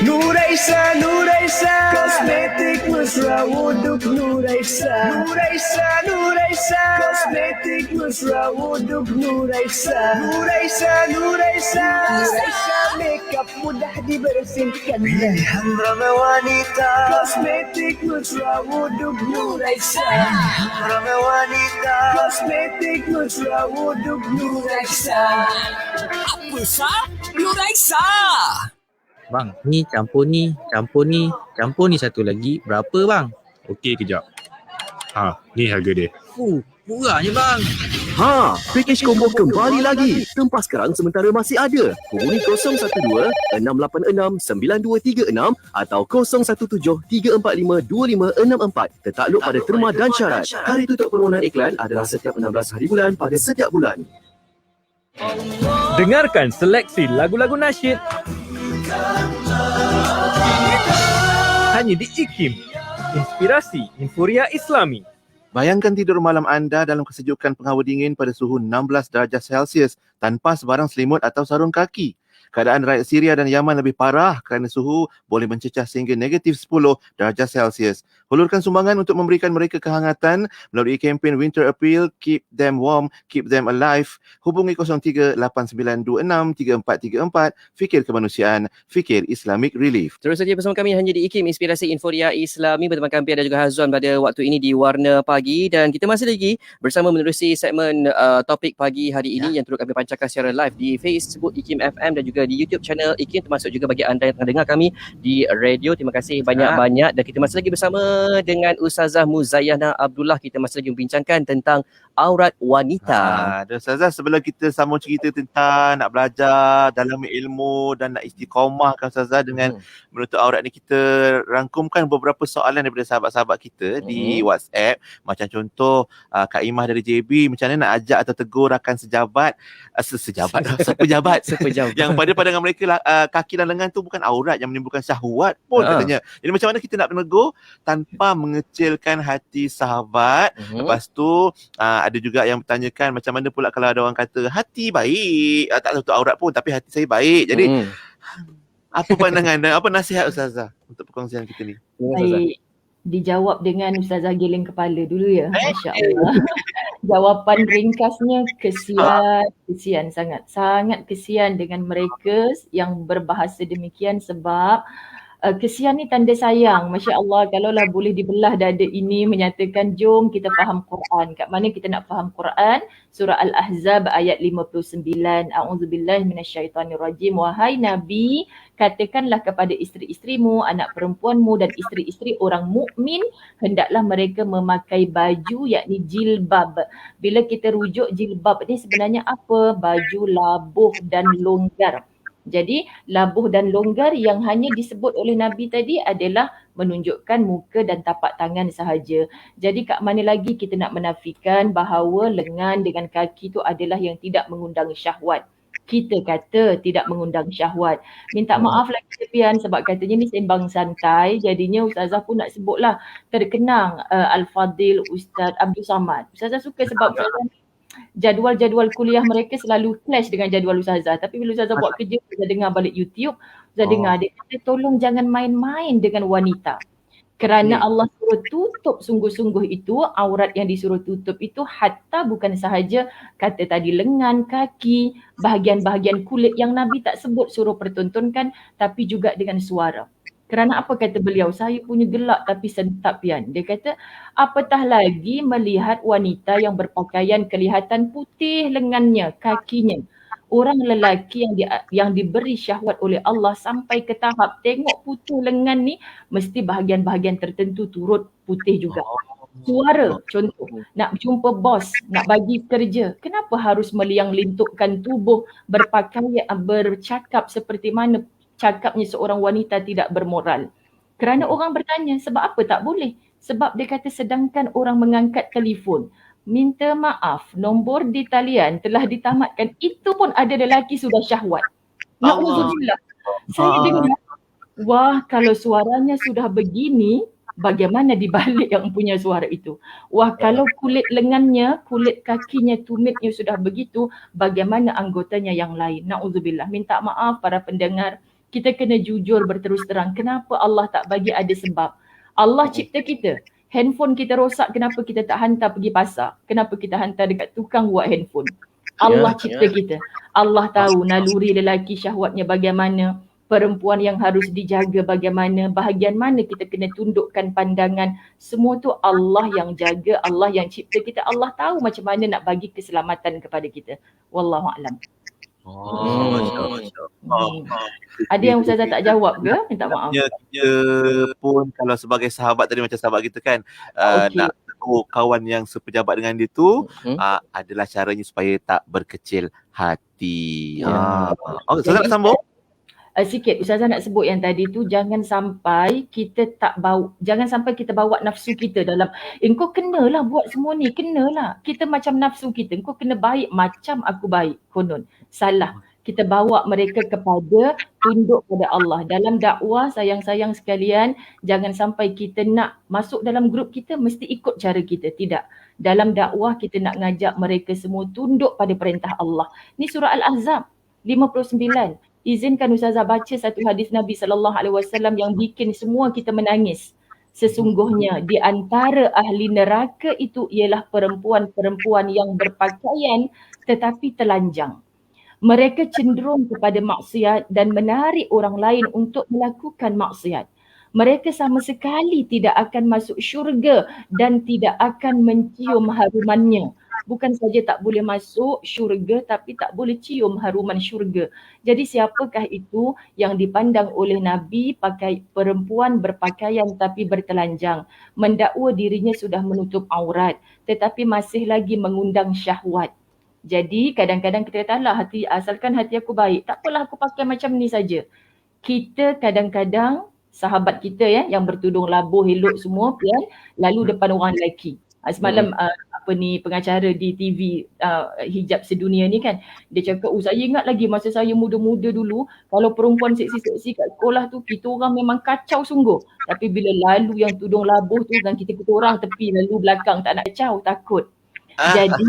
Nuraisa, Nuraisa, kosmetik mesra wuduk Nuraisa. Nuraisa, Nuraisa, kosmetik mesra wuduk Nuraisa. Nuraisa, Nuraisa, Nuraisa, makeup mudah dibersihkan. Pilihan ramai wanita, kosmetik mesra wuduk Nuraisa. Ramai wanita, kosmetik mesra wuduk Nuraisa. Apa sah? Nuraisa. Bang, ni campur ni satu lagi. Berapa bang? Okey, kejap. Ni harga dia. Murahnya bang. Package combo kembali lagi. Tempah sekarang sementara masih ada. Hubungi 012-686-9236 atau 017-345-2564. Tertakluk pada terma dan syarat. Hari tutup permohonan iklan adalah setiap 16 hari bulan pada setiap bulan. Dengarkan seleksi lagu-lagu nasyid hanya di IKIM, Inspirasi Infuria Islami. Bayangkan tidur malam anda dalam kesejukan penghawa dingin pada suhu 16 darjah Celsius tanpa sebarang selimut atau sarung kaki. Keadaan rakyat Syria dan Yaman lebih parah kerana suhu boleh mencecah sehingga negatif 10 darjah Celsius. Hulurkan sumbangan untuk memberikan mereka kehangatan melalui kempen Winter Appeal, Keep Them Warm, Keep Them Alive. Hubungi 03-8926-3434. Fikir kemanusiaan, fikir Islamic Relief. Terus saja bersama kami hanya di IKIM, Inspirasi Infuria Islami, bersama kami dan juga Hazwan pada waktu ini di Warna Pagi, dan kita masih lagi bersama menerusi segmen topik pagi hari ini yang turut kami pancarkan secara live di Facebook IKIM FM dan juga di YouTube channel IKIM, termasuk juga bagi anda yang tengah dengar kami di radio. Terima kasih banyak-banyak, dan kita masih lagi bersama dengan Ustazah Muzayyana Abdullah. Kita masih lagi membincangkan tentang aurat wanita. Dan Ustazah, sebelum kita sambung cerita tentang nak belajar dalam ilmu dan nak istiqamahkan Ustazah dengan menutup aurat ni, kita rangkumkan beberapa soalan daripada sahabat-sahabat kita di WhatsApp. Macam contoh Kak Imah dari JB, macam mana nak ajak atau tegur rakan sejabat sepejabat yang pada pandangan mereka kaki dan lengan tu bukan aurat yang menimbulkan syahwat pun katanya. Jadi macam mana kita nak menegur tanpa mengecilkan hati sahabat. Lepas tu ada juga yang bertanyakan macam mana pula kalau ada orang kata hati baik, tak tahu aurat pun tapi hati saya baik. Jadi apa pandangan dan apa nasihat Ustazah untuk perkongsian kita ni? Baik, dijawab dengan Ustazah geleng kepala dulu ya. Masya Allah. Jawapan ringkasnya kesian sangat kesian dengan mereka yang berbahasa demikian, sebab kesian ni tanda sayang. Masya Allah, kalaulah boleh dibelah dada ini menyatakan jom kita faham Quran. Kat mana kita nak faham Quran? Surah Al-Ahzab ayat 59. A'udzubillahi minasyaitanirrajim. Wahai Nabi, katakanlah kepada isteri-isterimu, anak perempuanmu dan isteri-isteri orang mukmin, hendaklah mereka memakai baju, yakni jilbab. Bila kita rujuk jilbab ni sebenarnya apa? Baju labuh dan longgar. Jadi labuh dan longgar yang hanya disebut oleh Nabi tadi adalah menunjukkan muka dan tapak tangan sahaja. Jadi kat mana lagi kita nak menafikan bahawa lengan dengan kaki tu adalah yang tidak mengundang syahwat. Kita kata tidak mengundang syahwat. Minta maaf lagi sepian sebab katanya ni sembang santai. Jadinya Ustazah pun nak sebutlah terkenang Al-Fadil Ustaz Abdul Samad. Ustazah suka sebab Ustazah jadual-jadual kuliah mereka selalu clash dengan jadual Ustazah. Tapi bila Ustazah buat kerja, Ustazah dengar balik YouTube, Ustazah dengar dia kata tolong jangan main-main dengan wanita. Kerana Allah suruh tutup sungguh-sungguh itu, aurat yang disuruh tutup itu hatta bukan sahaja kata tadi lengan, kaki, bahagian-bahagian kulit yang Nabi tak sebut suruh pertontonkan, tapi juga dengan suara. Kerana apa kata beliau? Saya punya gelak tapi sentap pian. Dia kata, apatah lagi melihat wanita yang berpakaian kelihatan putih lengannya, kakinya. Orang lelaki yang diberi syahwat oleh Allah sampai ke tahap tengok putih lengan ni, mesti bahagian-bahagian tertentu turut putih juga. Suara, contoh, nak jumpa bos, nak bagi kerja. Kenapa harus meliang lintukkan tubuh, berpakaian, bercakap seperti mana cakapnya seorang wanita tidak bermoral? Kerana orang bertanya, sebab apa tak boleh? Sebab dia kata sedangkan orang mengangkat telefon, minta maaf, nombor di talian telah ditamatkan, itu pun ada lelaki sudah syahwat. Na'udzubillah. Saya dengar, wah kalau suaranya sudah begini, bagaimana dibalik yang punya suara itu? Wah kalau kulit lengannya, kulit kakinya, tumitnya sudah begitu, bagaimana anggotanya yang lain? Na'udzubillah. Minta maaf para pendengar, kita kena jujur berterus terang. Kenapa Allah tak bagi ada sebab? Allah cipta kita. Handphone kita rosak, kenapa kita tak hantar pergi pasar? Kenapa kita hantar dekat tukang buat handphone? Allah cipta kita. Allah tahu naluri lelaki syahwatnya bagaimana, perempuan yang harus dijaga bagaimana, bahagian mana kita kena tundukkan pandangan. Semua tu Allah yang jaga, Allah yang cipta kita. Allah tahu macam mana nak bagi keselamatan kepada kita. Wallahualam. Ada yang Ustazah tak jawab ke? Minta maaf. Kita pun kalau sebagai sahabat tadi, macam sahabat kita kan, nak tegur kawan yang sepejabat dengan dia tu, adalah caranya supaya tak berkecil hati. Ustazah nak sambung? Sikit Ustazah nak sebut yang tadi tu, jangan sampai kita bawa nafsu kita dalam, engkau kenalah buat semua ni, kenalah. Kita macam nafsu kita, engkau kena baik macam aku baik, konon. Salah. Kita bawa mereka kepada tunduk pada Allah. Dalam dakwah sayang-sayang sekalian, jangan sampai kita nak masuk dalam grup kita mesti ikut cara kita. Tidak. Dalam dakwah kita nak ngajak mereka semua tunduk pada perintah Allah. Ni surah Al-Ahzab 59. Izinkan Ustazah baca satu hadis Nabi SAW yang bikin semua kita menangis. Sesungguhnya di antara ahli neraka itu ialah perempuan-perempuan yang berpakaian tetapi telanjang. Mereka cenderung kepada maksiat dan menarik orang lain untuk melakukan maksiat. Mereka sama sekali tidak akan masuk syurga dan tidak akan mencium harumannya. Bukan saja tak boleh masuk syurga tapi tak boleh cium haruman syurga. Jadi siapakah itu yang dipandang oleh Nabi pakai perempuan berpakaian tapi bertelanjang, mendakwa dirinya sudah menutup aurat tetapi masih lagi mengundang syahwat. Jadi kadang-kadang kita katalah asalkan hati aku baik, tak apalah aku pakai macam ni saja. Kita kadang-kadang sahabat kita yang bertudung labuh elok semua lalu depan orang lelaki. Semalam pengacara di TV hijab sedunia ni kan, dia cakap, saya ingat lagi masa saya muda-muda dulu, kalau perempuan seksi-seksi kat sekolah tu, kita orang memang kacau sungguh. Tapi bila lalu yang tudung labuh tu dan kita orang tepi, lalu belakang tak nak kacau, takut. Jadi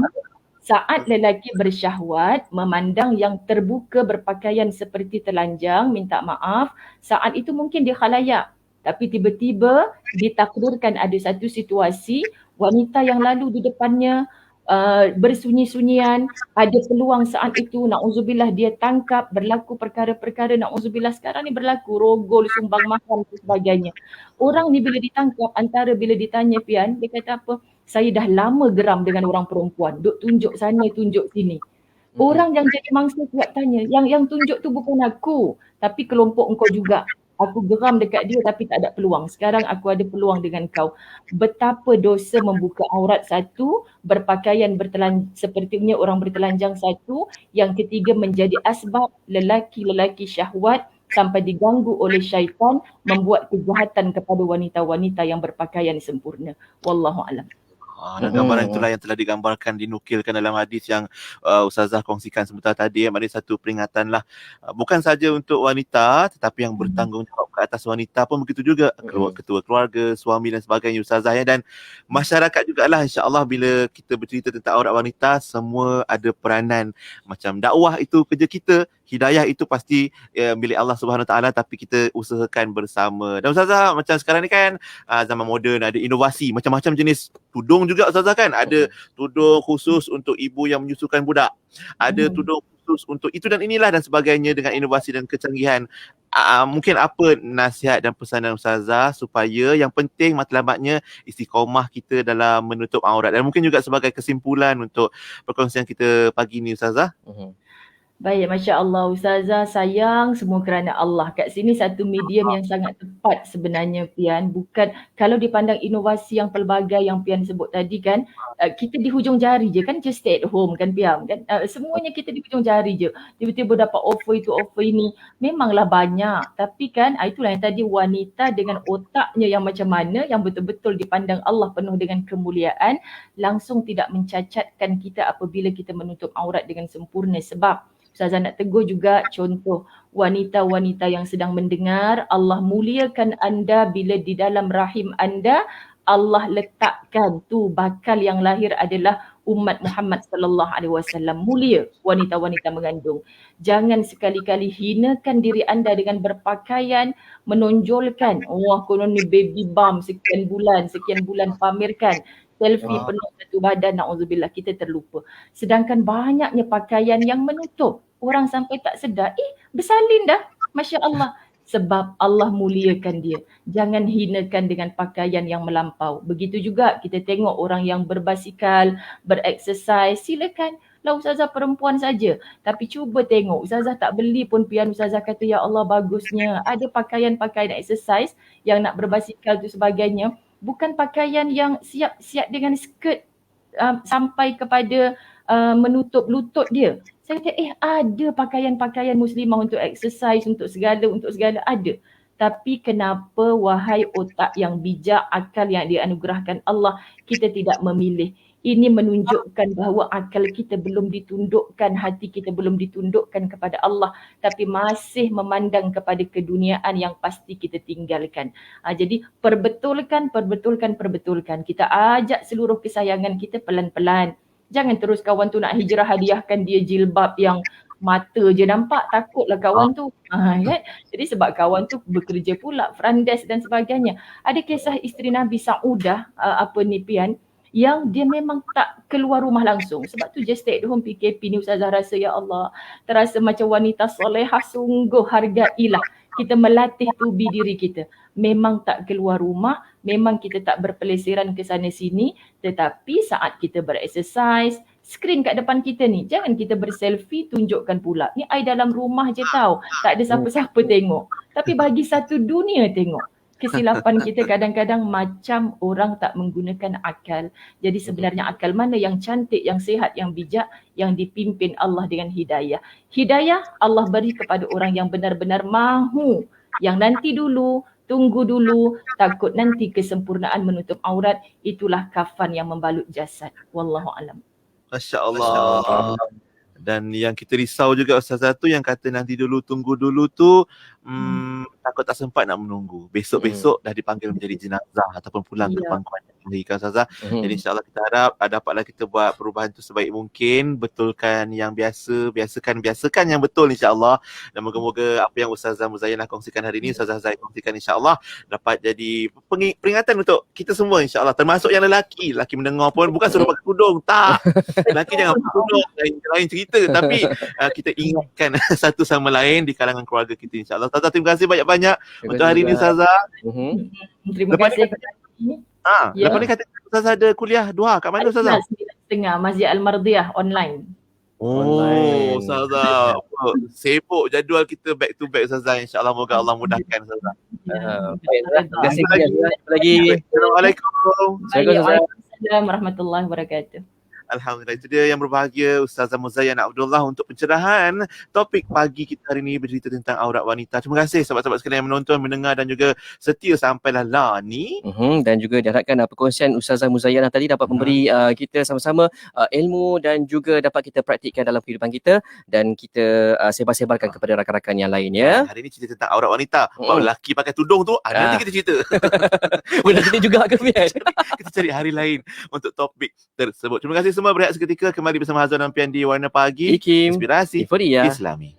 saat lelaki bersyahwat, memandang yang terbuka berpakaian seperti telanjang, minta maaf, saat itu mungkin dia khalayak. Tapi tiba-tiba ditakdirkan ada satu situasi, wanita yang lalu di depannya bersunyi-sunyian, ada peluang saat itu, na'udzubillah dia tangkap, berlaku perkara-perkara, na'udzubillah sekarang ni berlaku, rogol, sumbang mahal dan sebagainya. Orang ni bila ditangkap, antara bila ditanya pian, dia kata apa? Saya dah lama geram dengan orang perempuan, duk tunjuk sana, tunjuk sini. Orang yang jadi mangsa kuat tanya, yang tunjuk tu bukan aku, tapi kelompok engkau juga. Aku geram dekat dia tapi tak ada peluang. Sekarang aku ada peluang dengan kau. Betapa dosa membuka aurat satu, berpakaian sepertinya orang bertelanjang satu. Yang ketiga menjadi asbab lelaki-lelaki syahwat sampai diganggu oleh syaitan membuat kejahatan kepada wanita-wanita yang berpakaian sempurna. Wallahualam. Dan gambaran itulah yang telah digambarkan, dinukilkan dalam hadis yang Ustazah kongsikan sebentar tadi. Maknanya satu peringatan lah, bukan saja untuk wanita tetapi yang bertanggungjawab ke atas wanita pun begitu juga, ketua keluarga, suami dan sebagainya Ustazah dan masyarakat jugalah. InsyaAllah bila kita bercerita tentang aurat wanita, semua ada peranan. Macam dakwah itu kerja kita, hidayah itu pasti milik Allah Subhanahu Wa Taala, tapi kita usahakan bersama. Dan Ustazah macam sekarang ni kan zaman moden, ada inovasi macam-macam jenis tudung juga Ustazah kan. Ada tudung khusus untuk ibu yang menyusukan budak, ada tudung tools untuk itu dan inilah dan sebagainya dengan inovasi dan kecanggihan. Mungkin apa nasihat dan pesanan Ustazah supaya yang penting matlamatnya istiqomah kita dalam menutup aurat, dan mungkin juga sebagai kesimpulan untuk perkongsian kita pagi ni Ustazah. Baik, Masya Allah. Ustazah sayang semua kerana Allah. Kat sini satu medium yang sangat tepat sebenarnya, Pian. Bukan, kalau dipandang inovasi yang pelbagai yang Pian sebut tadi kan, kita di hujung jari je kan, just stay at home kan Pian. Kan? Semuanya kita di hujung jari je. Tiba-tiba dapat offer itu, offer ini. Memanglah banyak. Tapi kan, itulah yang tadi wanita dengan otaknya yang macam mana, yang betul-betul dipandang Allah penuh dengan kemuliaan, langsung tidak mencacatkan kita apabila kita menutup aurat dengan sempurna. Sebab Ustazah nak tegur juga contoh wanita-wanita yang sedang mendengar, Allah muliakan anda bila di dalam rahim anda Allah letakkan tu bakal yang lahir adalah umat Muhammad sallallahu alaihi wasallam. Mulia wanita-wanita mengandung. Jangan sekali-kali hinakan diri anda dengan berpakaian menonjolkan, wah konon ni baby bump sekian bulan pamerkan. Selfie penuh satu badan, na'udzubillah, kita terlupa. Sedangkan banyaknya pakaian yang menutup. Orang sampai tak sedar, bersalin dah. Masya Allah. Sebab Allah muliakan dia. Jangan hinakan dengan pakaian yang melampau. Begitu juga kita tengok orang yang berbasikal, bereksersis, silakan. Lah Ustazah perempuan saja. Tapi cuba tengok, Ustazah tak beli pun Pian. Ustazah kata, ya Allah bagusnya. Ada pakaian-pakaian eksersis yang nak berbasikal tu sebagainya. Bukan pakaian yang siap-siap dengan skirt sampai kepada menutup lutut dia. Saya kata ada pakaian-pakaian muslimah untuk exercise, untuk segala ada. Tapi kenapa wahai otak yang bijak, akal yang dianugerahkan Allah, kita tidak memilih? Ini menunjukkan bahawa akal kita belum ditundukkan, hati kita belum ditundukkan kepada Allah, tapi masih memandang kepada keduniaan yang pasti kita tinggalkan. Jadi perbetulkan. Kita ajak seluruh kesayangan kita pelan-pelan. Jangan terus kawan tu nak hijrah hadiahkan dia jilbab yang mata je nampak, takutlah kawan tu. Kan? Jadi sebab kawan tu bekerja pula, front desk dan sebagainya. Ada kisah isteri Nabi Saudah, Pian, yang dia memang tak keluar rumah langsung. Sebab tu just stay at home PKP ni Ustazah rasa, ya Allah, terasa macam wanita solehah, sungguh hargailah. Kita melatih tubi diri kita. Memang tak keluar rumah, memang kita tak berpelesiran ke sana sini, tetapi saat kita bereksersis, skrin kat depan kita ni, jangan kita berselfie tunjukkan pula. Ni I dalam rumah je tau, tak ada siapa-siapa tengok. Tapi bagi satu dunia tengok. Kesilapan kita kadang-kadang macam orang tak menggunakan akal. Jadi sebenarnya akal mana yang cantik, yang sihat, yang bijak, yang dipimpin Allah dengan hidayah. Hidayah Allah beri kepada orang yang benar-benar mahu. Yang nanti dulu, tunggu dulu, takut nanti kesempurnaan menutup aurat, itulah kafan yang membalut jasad. Wallahu alam. Masya Allah. Dan yang kita risau juga Ustazah tu yang kata nanti dulu, tunggu dulu tu, takut tak sempat nak menunggu. Besok-besok dah dipanggil menjadi jenazah ataupun pulang ke pangkuan yang dilahirkan Ustazah. Jadi insyaAllah kita harap dapatlah kita buat perubahan tu sebaik mungkin. Betulkan yang biasakan yang betul insyaAllah. Dan moga-moga apa yang Ustazah Muzayyana kongsikan hari ini, Ustazah Zai kongsikan insyaAllah dapat jadi peringatan untuk kita semua insyaAllah. Termasuk yang lelaki mendengar pun bukan suruh pakai tudung, tak. Lelaki jangan pakai tudung, lain cerita. Tapi kita ingatkan satu sama lain di kalangan keluarga kita insyaAllah. Ustazah, terima kasih banyak-banyak untuk hari ini Ustazah. Terima kasih. Lepas ni kata Ustazah ada kuliah duha kat mana Ustazah? 9:30 Masjid Al-Mardiyah online. Ustazah, sibuk jadual kita back to back Ustazah. InsyaAllah moga Allah mudahkan Ustazah. Terima kasih lagi. Assalamualaikum. Waalaikumsalam warahmatullahi wabarakatuh. Alhamdulillah, itu dia yang berbahagia Ustazah Muzayyana Abdullah untuk pencerahan topik pagi kita hari ini bercerita tentang aurat wanita. Terima kasih sahabat-sahabat sekalian yang menonton, mendengar dan juga setia sampailah ni. Dan juga diharapkan perkongsian Ustazah Muzayyana tadi dapat memberi kita sama-sama ilmu dan juga dapat kita praktikkan dalam kehidupan kita dan kita sebar-sebarkan kepada rakan-rakan yang lain ya. Hari ini cerita tentang aurat wanita. Bahawa lelaki pakai tudung tu, nanti kita cerita. Boleh cerita juga ke Pian? Kita cari hari lain untuk topik tersebut. Terima kasih semua, berehat seketika kembali bersama Hazwan dan Pian di Warna Pagi. IKIM Inspirasi Inforia Islami.